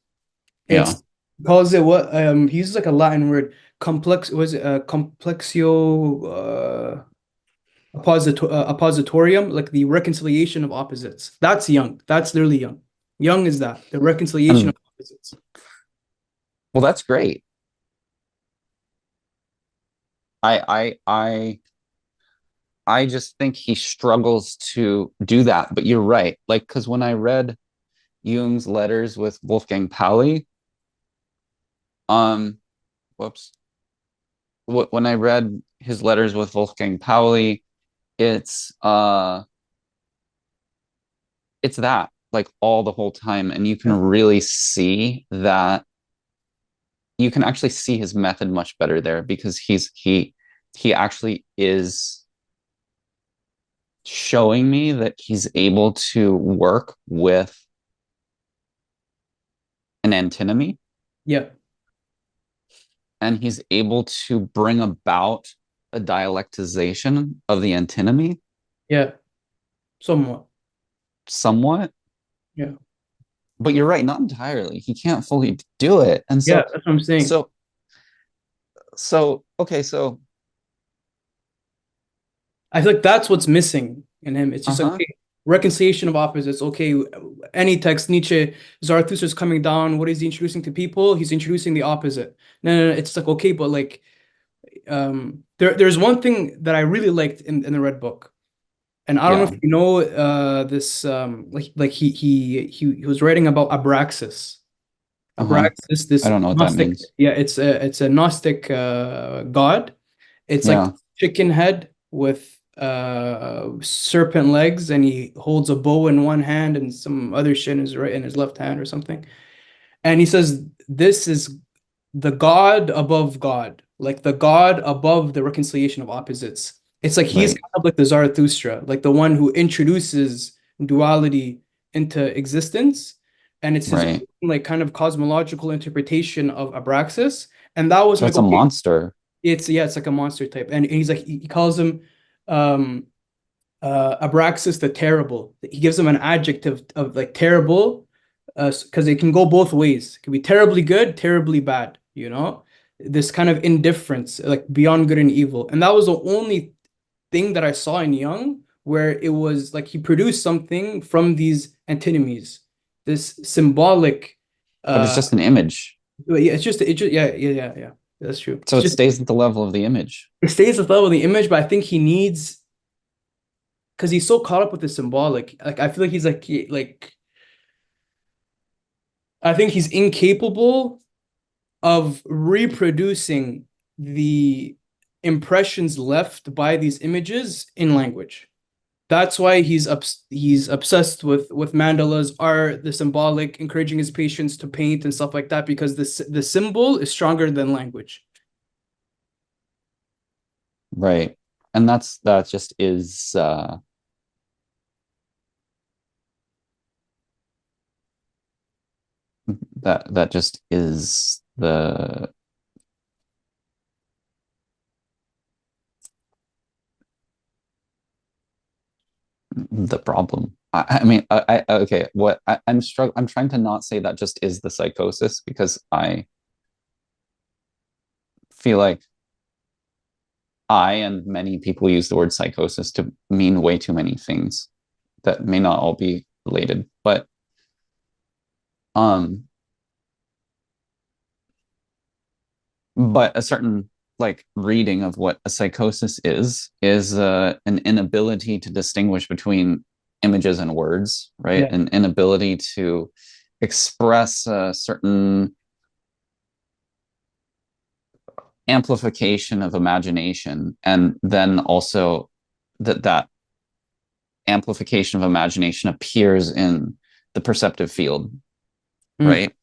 yeah, It's calls it what he uses like a Latin word, complex was it complexio oppositorium, like the reconciliation of opposites. That's Jung. That's literally Jung. Jung is that, the reconciliation and of opposites. well, that's great. I I just think he struggles to do that. But you're right. Like, because when I read Jung's letters with Wolfgang Pauli, um, whoops, when I read his letters with Wolfgang Pauli, it's uh, it's that like all the whole time, and you can Yeah. really see that you can actually see his method much better there, because he actually is showing me that he's able to work with an antinomy, Yeah. and he's able to bring about a dialectization of the antinomy Yeah. Somewhat. somewhat. Yeah. But you're right, not entirely. He can't fully do it. And Yeah, so that's what I'm saying. so so okay, so I feel like that's what's missing in him. It's just like, uh-huh. okay, reconciliation of opposites. Okay, any text, Nietzsche, Zarathustra's coming down. What is he introducing to people? He's introducing the opposite. No. It's like, okay, but like, there's one thing that I really liked in the Red Book, and I don't know if Yeah. you know this like he was writing about Abraxas. Uh-huh. Abraxas, I this don't know what that Gnostic, means. yeah, it's a Gnostic god. It's like Yeah. chicken head with serpent legs, and he holds a bow in one hand and some other shit in his right in his left hand or something. And he says this is the God above God, like the God above the reconciliation of opposites. It's like he's Right. kind of like the Zarathustra, like the one who introduces duality into existence. And it's his own, Right. like kind of cosmological interpretation of Abraxas. And that was So like, it's a okay, monster. it's yeah, it's like a monster type. And he's like he calls him um Abraxas the terrible. He gives him an adjective of like terrible, because it can go both ways. It can be terribly good, terribly bad, you know? This kind of indifference, like beyond good and evil. And that was the only thing that I saw in Jung where it was like he produced something from these antinomies, this symbolic But it's uh just an image. yeah, it's just yeah. That's true. So It's it just stays at the level of the image. it stays at the level of the image, but I think he needs because he's so caught up with the symbolic. Like I feel like he's like I think he's incapable of reproducing the impressions left by these images in language. That's why he's obsessed with mandalas, art, the symbolic, encouraging his patients to paint and stuff like that because the symbol is stronger than language. Right. And that just is that just is the problem. I mean, I okay, what I'm trying to not say that just is the psychosis, because I feel like I and many people use the word psychosis to mean way too many things that may not all be related. Um, but a certain like reading of what a psychosis is an inability to distinguish between images and words, right? Yeah. An inability to express a certain amplification of imagination, and then also that amplification of imagination appears in the perceptive field, Mm. right?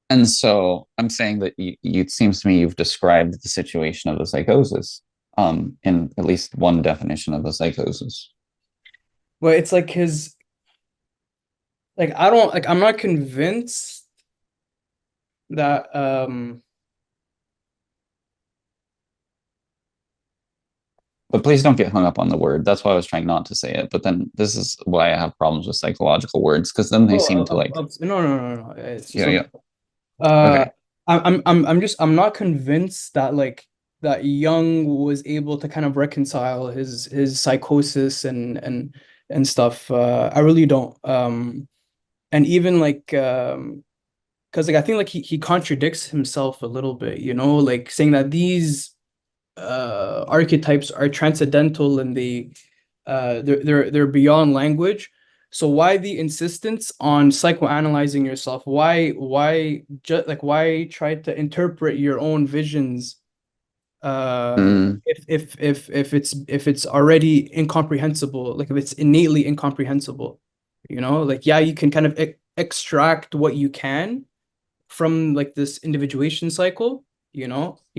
And so I'm saying that it seems to me you've described the situation of the psychosis in at least one definition of the psychosis. Well, it's like his like I don't like I'm not convinced that But please don't get hung up on the word. That's why I was trying not to say it. But then this is why I have problems with psychological words, because then they seem to like, no. It's just yeah, not yeah. uh Okay. I'm not convinced that like that Jung was able to kind of reconcile his psychosis and stuff. I really don't. And even like because like I think like he contradicts himself a little bit, you know, like saying that these archetypes are transcendental and they're beyond language. So why the insistence on psychoanalyzing yourself? Why just like why try to interpret your own visions Mm, if it's already incomprehensible, like if it's innately incomprehensible, you know? Like yeah, you can kind of extract what you can, from like this individuation cycle, you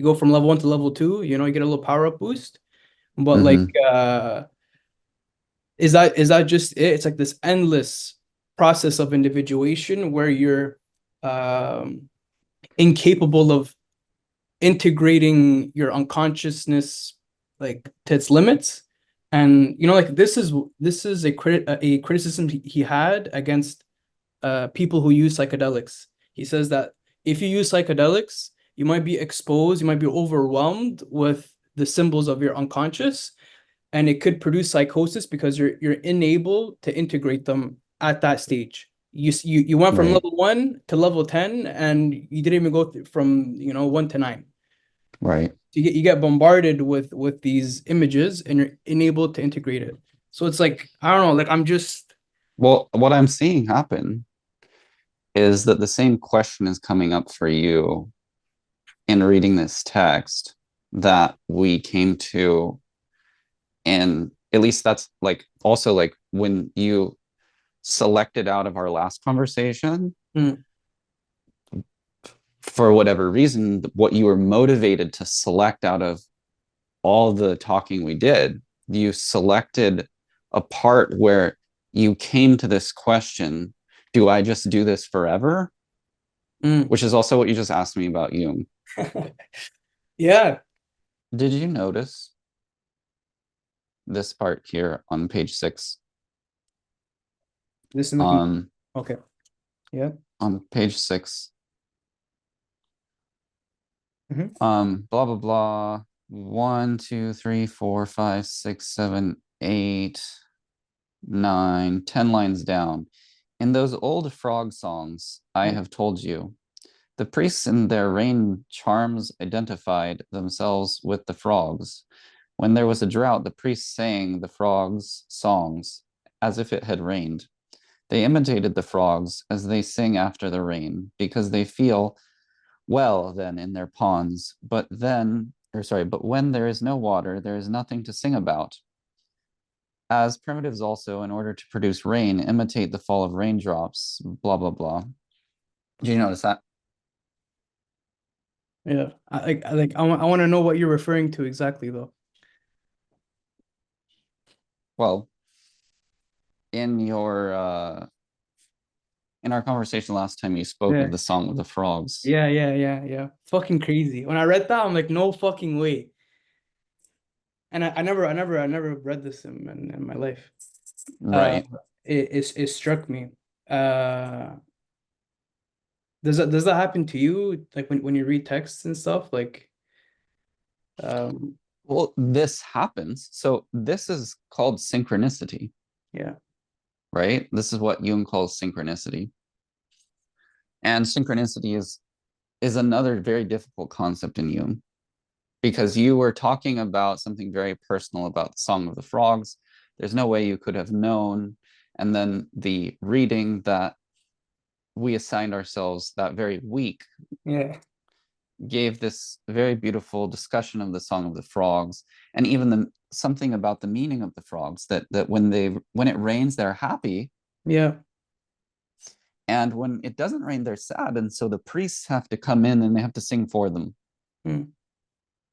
go from level 1 to level 2, you get a little power up boost. But like Hmm. is that just it? It's like this endless process of individuation where you're um incapable of integrating your unconsciousness like to its limits. And like this is a criticism he had against people who use psychedelics. He says that if you use psychedelics, you might be exposed, you might be overwhelmed with the symbols of your unconscious, and it could produce psychosis because you're unable to integrate them at that stage. You went from Right. level 1 to level 10, and you didn't even go from 1 to 9. Right. You get bombarded with these images, and you're unable to integrate it. So it's like, I don't know, like I'm just Well, what I'm seeing happen is that the same question is coming up for you in reading this text that we came to. And at least that's like also like when you selected out of our last conversation, mm, for whatever reason, what you were motivated to select out of all the talking we did, you selected a part where you came to this question, do I just do this forever? mm. Which is also what you just asked me about Jung. Yeah. Did you notice this part here on page 6? This is making Um, okay. Yeah. on page 6, Hmm. blah blah blah. 1, 2, 3, 4, 5, 6, 7, 8, 9, 10 lines down. In those old frog songs, I have told you, the priests in their rain charms identified themselves with the frogs. When there was a drought, the priests sang the frogs' songs as if it had rained. They imitated the frogs as they sing after the rain, because they feel well then in their ponds. But when there is no water, there is nothing to sing about. As primitives also, in order to produce rain, imitate the fall of raindrops, blah, blah, blah. Do you notice that? Yeah. I want to know what you're referring to exactly though. Well, in your in our conversation last time, you spoke Yeah. of the song of the frogs. Yeah, yeah, yeah, yeah. Fucking crazy. When I read that, I'm like, no fucking way. And I never read this in my life. Uh, Right. it struck me. Uh, does that happen to you? Like when you read texts and stuff? Like, um, Well, this happens. So this is called synchronicity, yeah, right? This is what Jung calls synchronicity. And synchronicity is another very difficult concept in Jung, because you were talking about something very personal about the Song of the Frogs. There's no way you could have known. And then the reading that we assigned ourselves that very week yeah, gave this very beautiful discussion of the Song of the Frogs, and even something about the meaning of the frogs, that when it rains, they're happy, yeah. and when it doesn't rain, they're sad. And so the priests have to come in and they have to sing for them. Mm,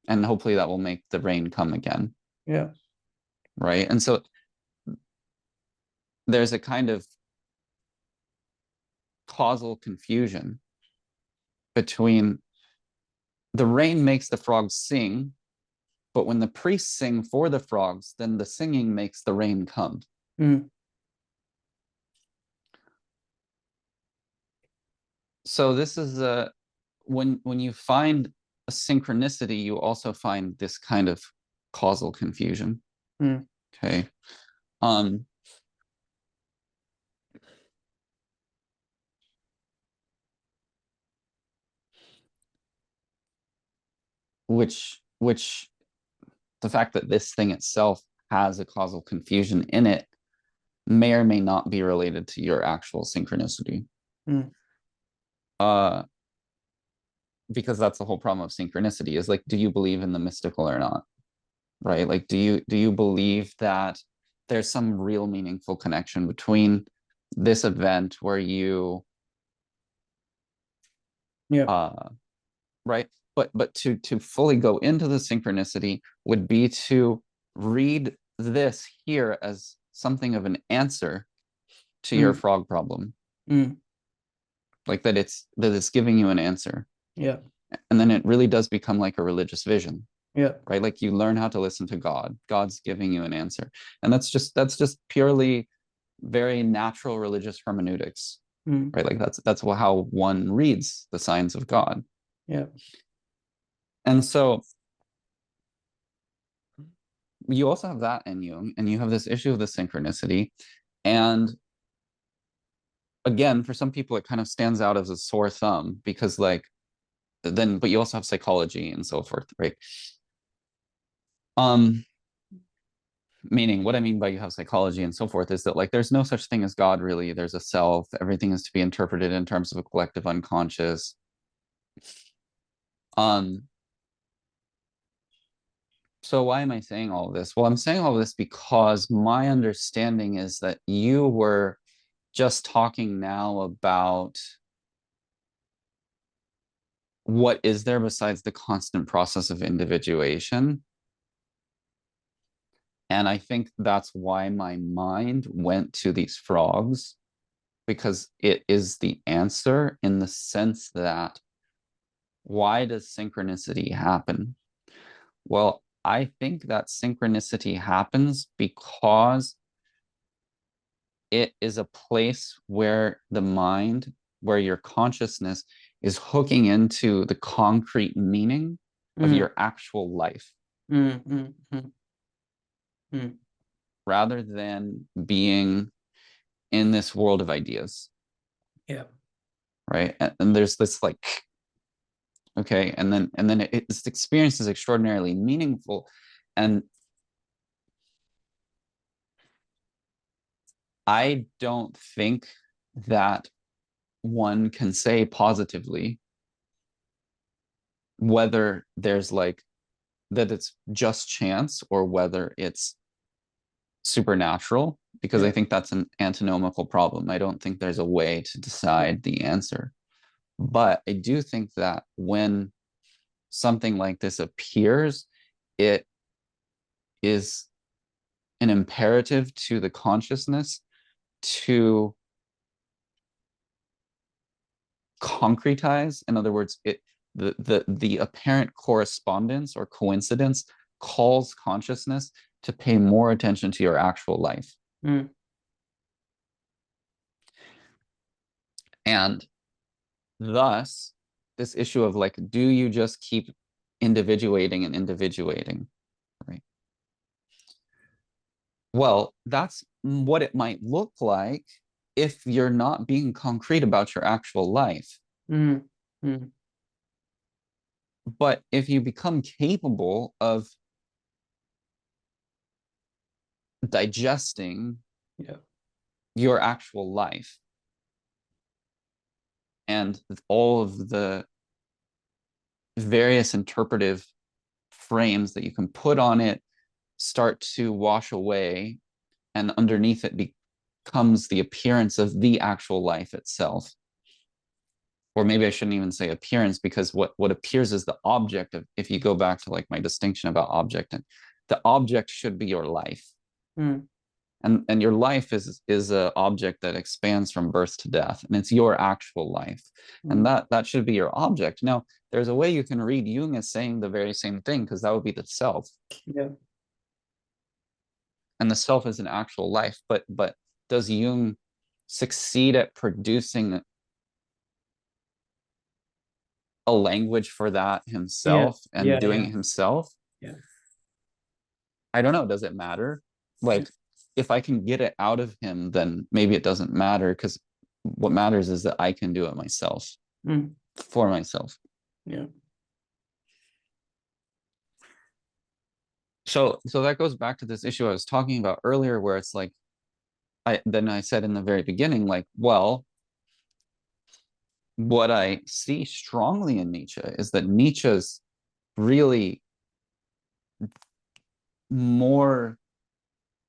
And hopefully that will make the rain come again. yeah. Right. And so there's a kind of causal confusion between the rain makes the frogs sing, but when the priests sing for the frogs, then the singing makes the rain come. Mm, So this is a when you find a synchronicity, you also find this kind of causal confusion. mm, Okay. Um, which the fact that this thing itself has a causal confusion in it may or may not be related to your actual synchronicity. mm, Uh, because that's the whole problem of synchronicity is like, do you believe in the mystical or not? Right? Like, do you believe that there's some real meaningful connection between this event where you Yeah. Right? But to fully go into the synchronicity would be to read this here as something of an answer to your Mm. frog problem, Mm. like that it's giving you an answer, Yeah. and then it really does become like a religious vision, Yeah. right? Like you learn how to listen to God. God's giving you an answer, and that's just purely very natural religious hermeneutics, Mm. right? Like that's how one reads the signs of God. Yeah. And so you also have that in Jung, and you have this issue of the synchronicity. And again, for some people, it kind of stands out as a sore thumb because, like, but you also have psychology and so forth, right? Um, Meaning, what I mean by you have psychology and so forth is that, like, there's no such thing as God, really. There's a self. Everything is to be interpreted in terms of a collective unconscious. Um, so why am I saying all of this? Well, I'm saying all of this because my understanding is that you were just talking now about what is there besides the constant process of individuation. And I think that's why my mind went to these frogs, because it is the answer in the sense that why does synchronicity happen? Well, I think that synchronicity happens because it is a place where the mind, where your consciousness is hooking into the concrete meaning of Mm. your actual life Mm. Mm. Mm. Mm. rather than being in this world of ideas, Yeah. right? And there's this, like, okay, and then this experience is extraordinarily meaningful. And I don't think that one can say positively whether there's like that it's just chance or whether it's supernatural, because I Yeah. think that's an antinomical problem. I don't think there's a way to decide the answer. But I do think that when something like this appears, it is an imperative to the consciousness to concretize. In other words, the apparent correspondence or coincidence calls consciousness to pay more attention to your actual life. Mm. And thus, this issue of, like, do you just keep individuating and individuating, right? Well, that's what it might look like if you're not being concrete about your actual life. Mm. Mm. But if you become capable of digesting Yeah. your actual life and all of the various interpretive frames that you can put on it start to wash away, and underneath it becomes the appearance of the actual life itself. Or maybe I shouldn't even say appearance, because what appears is the object of, if you go back to, like, my distinction about object, and the object should be your life. Mm. And your life is a object that expands from birth to death, and it's your actual life, and Mm. that should be your object. Now, there's a way you can read Jung as saying the very same thing, because that would be the self, Yeah. and the self is an actual life. But does Jung succeed at producing a language for that Yeah. himself and Yeah. doing Yeah. it himself? Yeah. I don't know. Does it matter? Like, if I can get it out of him, then maybe it doesn't matter, because what matters is that I can do it myself, Mm. for myself. Yeah. So that goes back to this issue I was talking about earlier, where it's like, I said in the very beginning, like, well, what I see strongly in Nietzsche is that Nietzsche's really more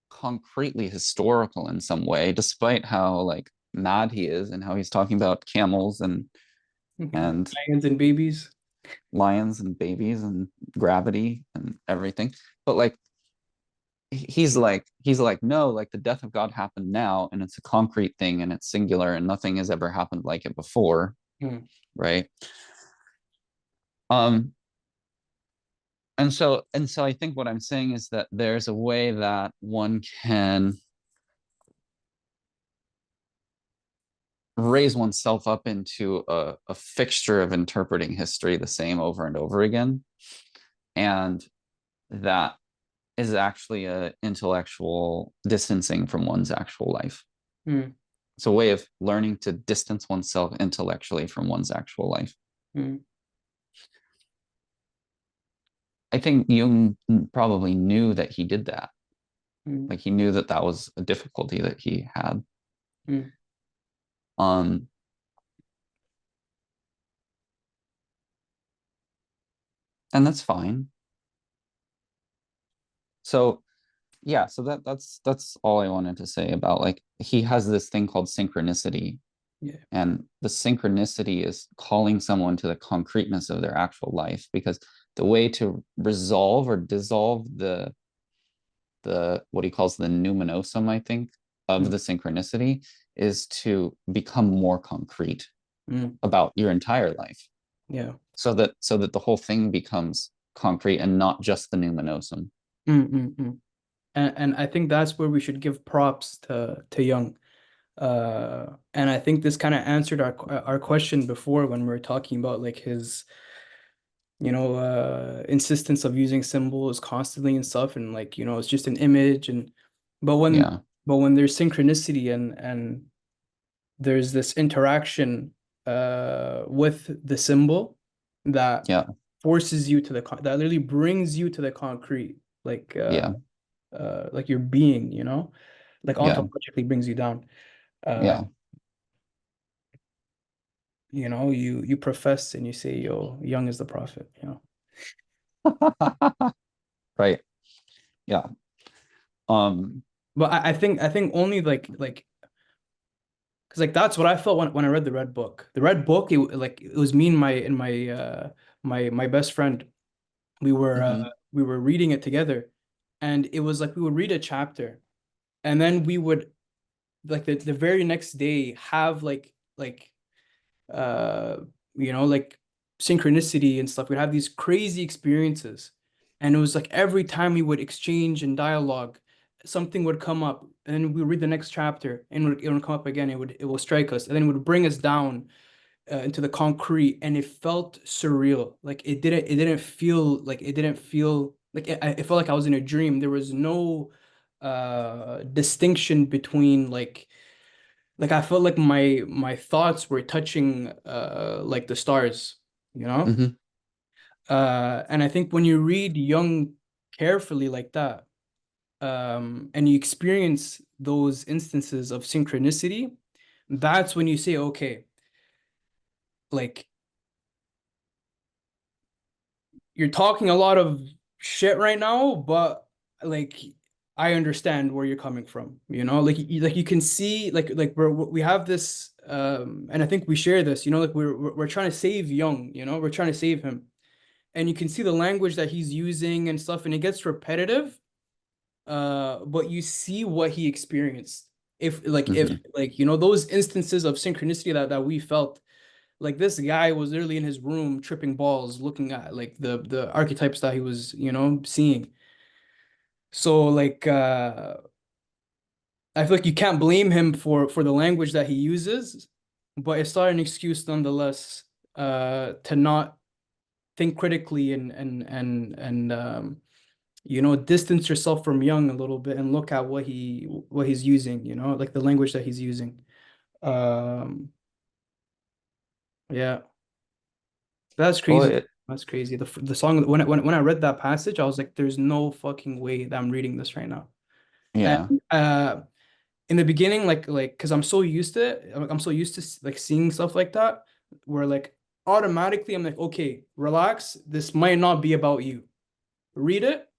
concretely historical in some way, despite how, like, mad he is and how he's talking about camels and and Lions and babies. lions and babies and gravity and everything. But like he's like no, like the death of God happened now and it's a concrete thing and it's singular and nothing has ever happened like it before, Mm, right? um and so I think what I'm saying is that there's a way that one can raise oneself up into a fixture of interpreting history the same over and over again, and that is actually a intellectual distancing from one's actual life. mm, It's a way of learning to distance oneself intellectually from one's actual life. mm, I think Jung probably knew that he did that. mm, Like he knew that that was a difficulty that he had. mm, Um, and that's fine. So yeah, so that's all I wanted to say about like he has this thing called synchronicity, yeah. and the synchronicity is calling someone to the concreteness of their actual life, because the way to resolve or dissolve the what he calls the numinosum, I think, of Mm, the synchronicity is to become more concrete mm, about your entire life, yeah. so that the whole thing becomes concrete and not just the numinosum. Mm, mm, mm. And I think that's where we should give props to Jung. And I think this kind of answered our question before when we were talking about like his, insistence of using symbols constantly and stuff, and like, it's just an image. And but when Yeah, but when there's synchronicity and there's this interaction with the symbol that yeah, forces you to that literally brings you to the concrete, yeah, like your being, like yeah, ontologically brings you down. Uh, yeah. you profess and you say, yo, Young is the prophet. Right. Yeah. Um, But I think only like because like that's what I felt when I read the Red Book. The Red Book, it was me and my best friend. We were uh mhm, we were reading it together, and it was like we would read a chapter, and then we would like the very next day have like uh like synchronicity and stuff. We'd have these crazy experiences, and it was like every time we would exchange in dialogue, something would come up, and then we would read the next chapter, and it would come up again. It will strike us, and then it would bring us down into the concrete, and it felt surreal. Like it didn't feel like it felt like I was in a dream. There was no distinction between like I felt like my thoughts were touching like the stars, you know? mhm. And I think when you read Jung carefully like that, and you experience those instances of synchronicity, that's when you say, okay, like you're talking a lot of shit right now, but like I understand where you're coming from, like you can see like we have this and I think we share this, like we're trying to save Young, we're trying to save him. And you can see the language that he's using and stuff, and it gets repetitive, but you see what he experienced. If Mhm. like those instances of synchronicity that we felt, like this guy was literally in his room tripping balls, looking at like the archetypes that he was, seeing. So like I feel like you can't blame him for the language that he uses, but it's not an excuse nonetheless to not think critically and distance yourself from Young a little bit and look at what he's using, like the language that he's using. Um yeah. That's Well, crazy. That's crazy. The song when I read that passage, I was like, "There's no fucking way that I'm reading this right now." And yeah. in the beginning, because I'm so used to it, I'm so used to like seeing stuff like that, where like automatically I'm like, "Okay, relax. This might not be about you. Read it,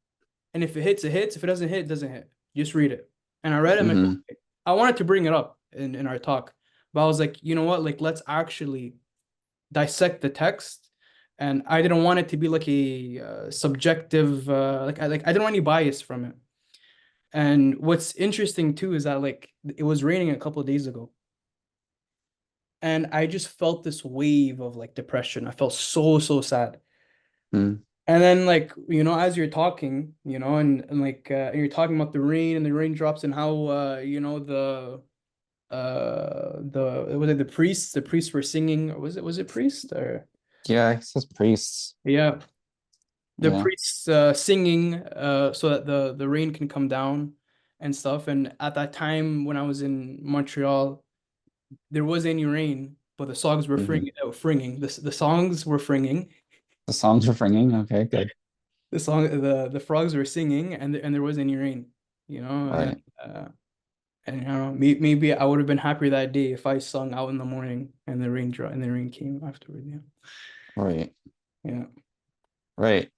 and if it hits, it hits. If it doesn't hit, it doesn't hit. Just read it." And I read it. I'm like, Mhm. okay. I wanted to bring it up in our talk, but I was like, you know what? Like, let's actually dissect the text, and I didn't want it to be like a subjective I didn't want any bias from it. And what's interesting too is that like it was raining a couple of days ago, and I just felt this wave of like depression. I felt so sad. Mm. And then like, as you're talking, and you're talking about the rain and the raindrops and how the was it the priests were singing, or was it priest or Yeah, it says priests. yeah, the Yeah. priests singing so that the rain can come down and stuff. And at that time when I was in Montreal, there wasn't any rain, but the songs were Hmm. fringing. The songs were fringing. The songs were ringing. Okay, good. The frogs were singing, and there wasn't any rain, Right. and maybe I would have been happier that day if I sung out in the morning and the rain came afterward. Yeah, Right. yeah. Right.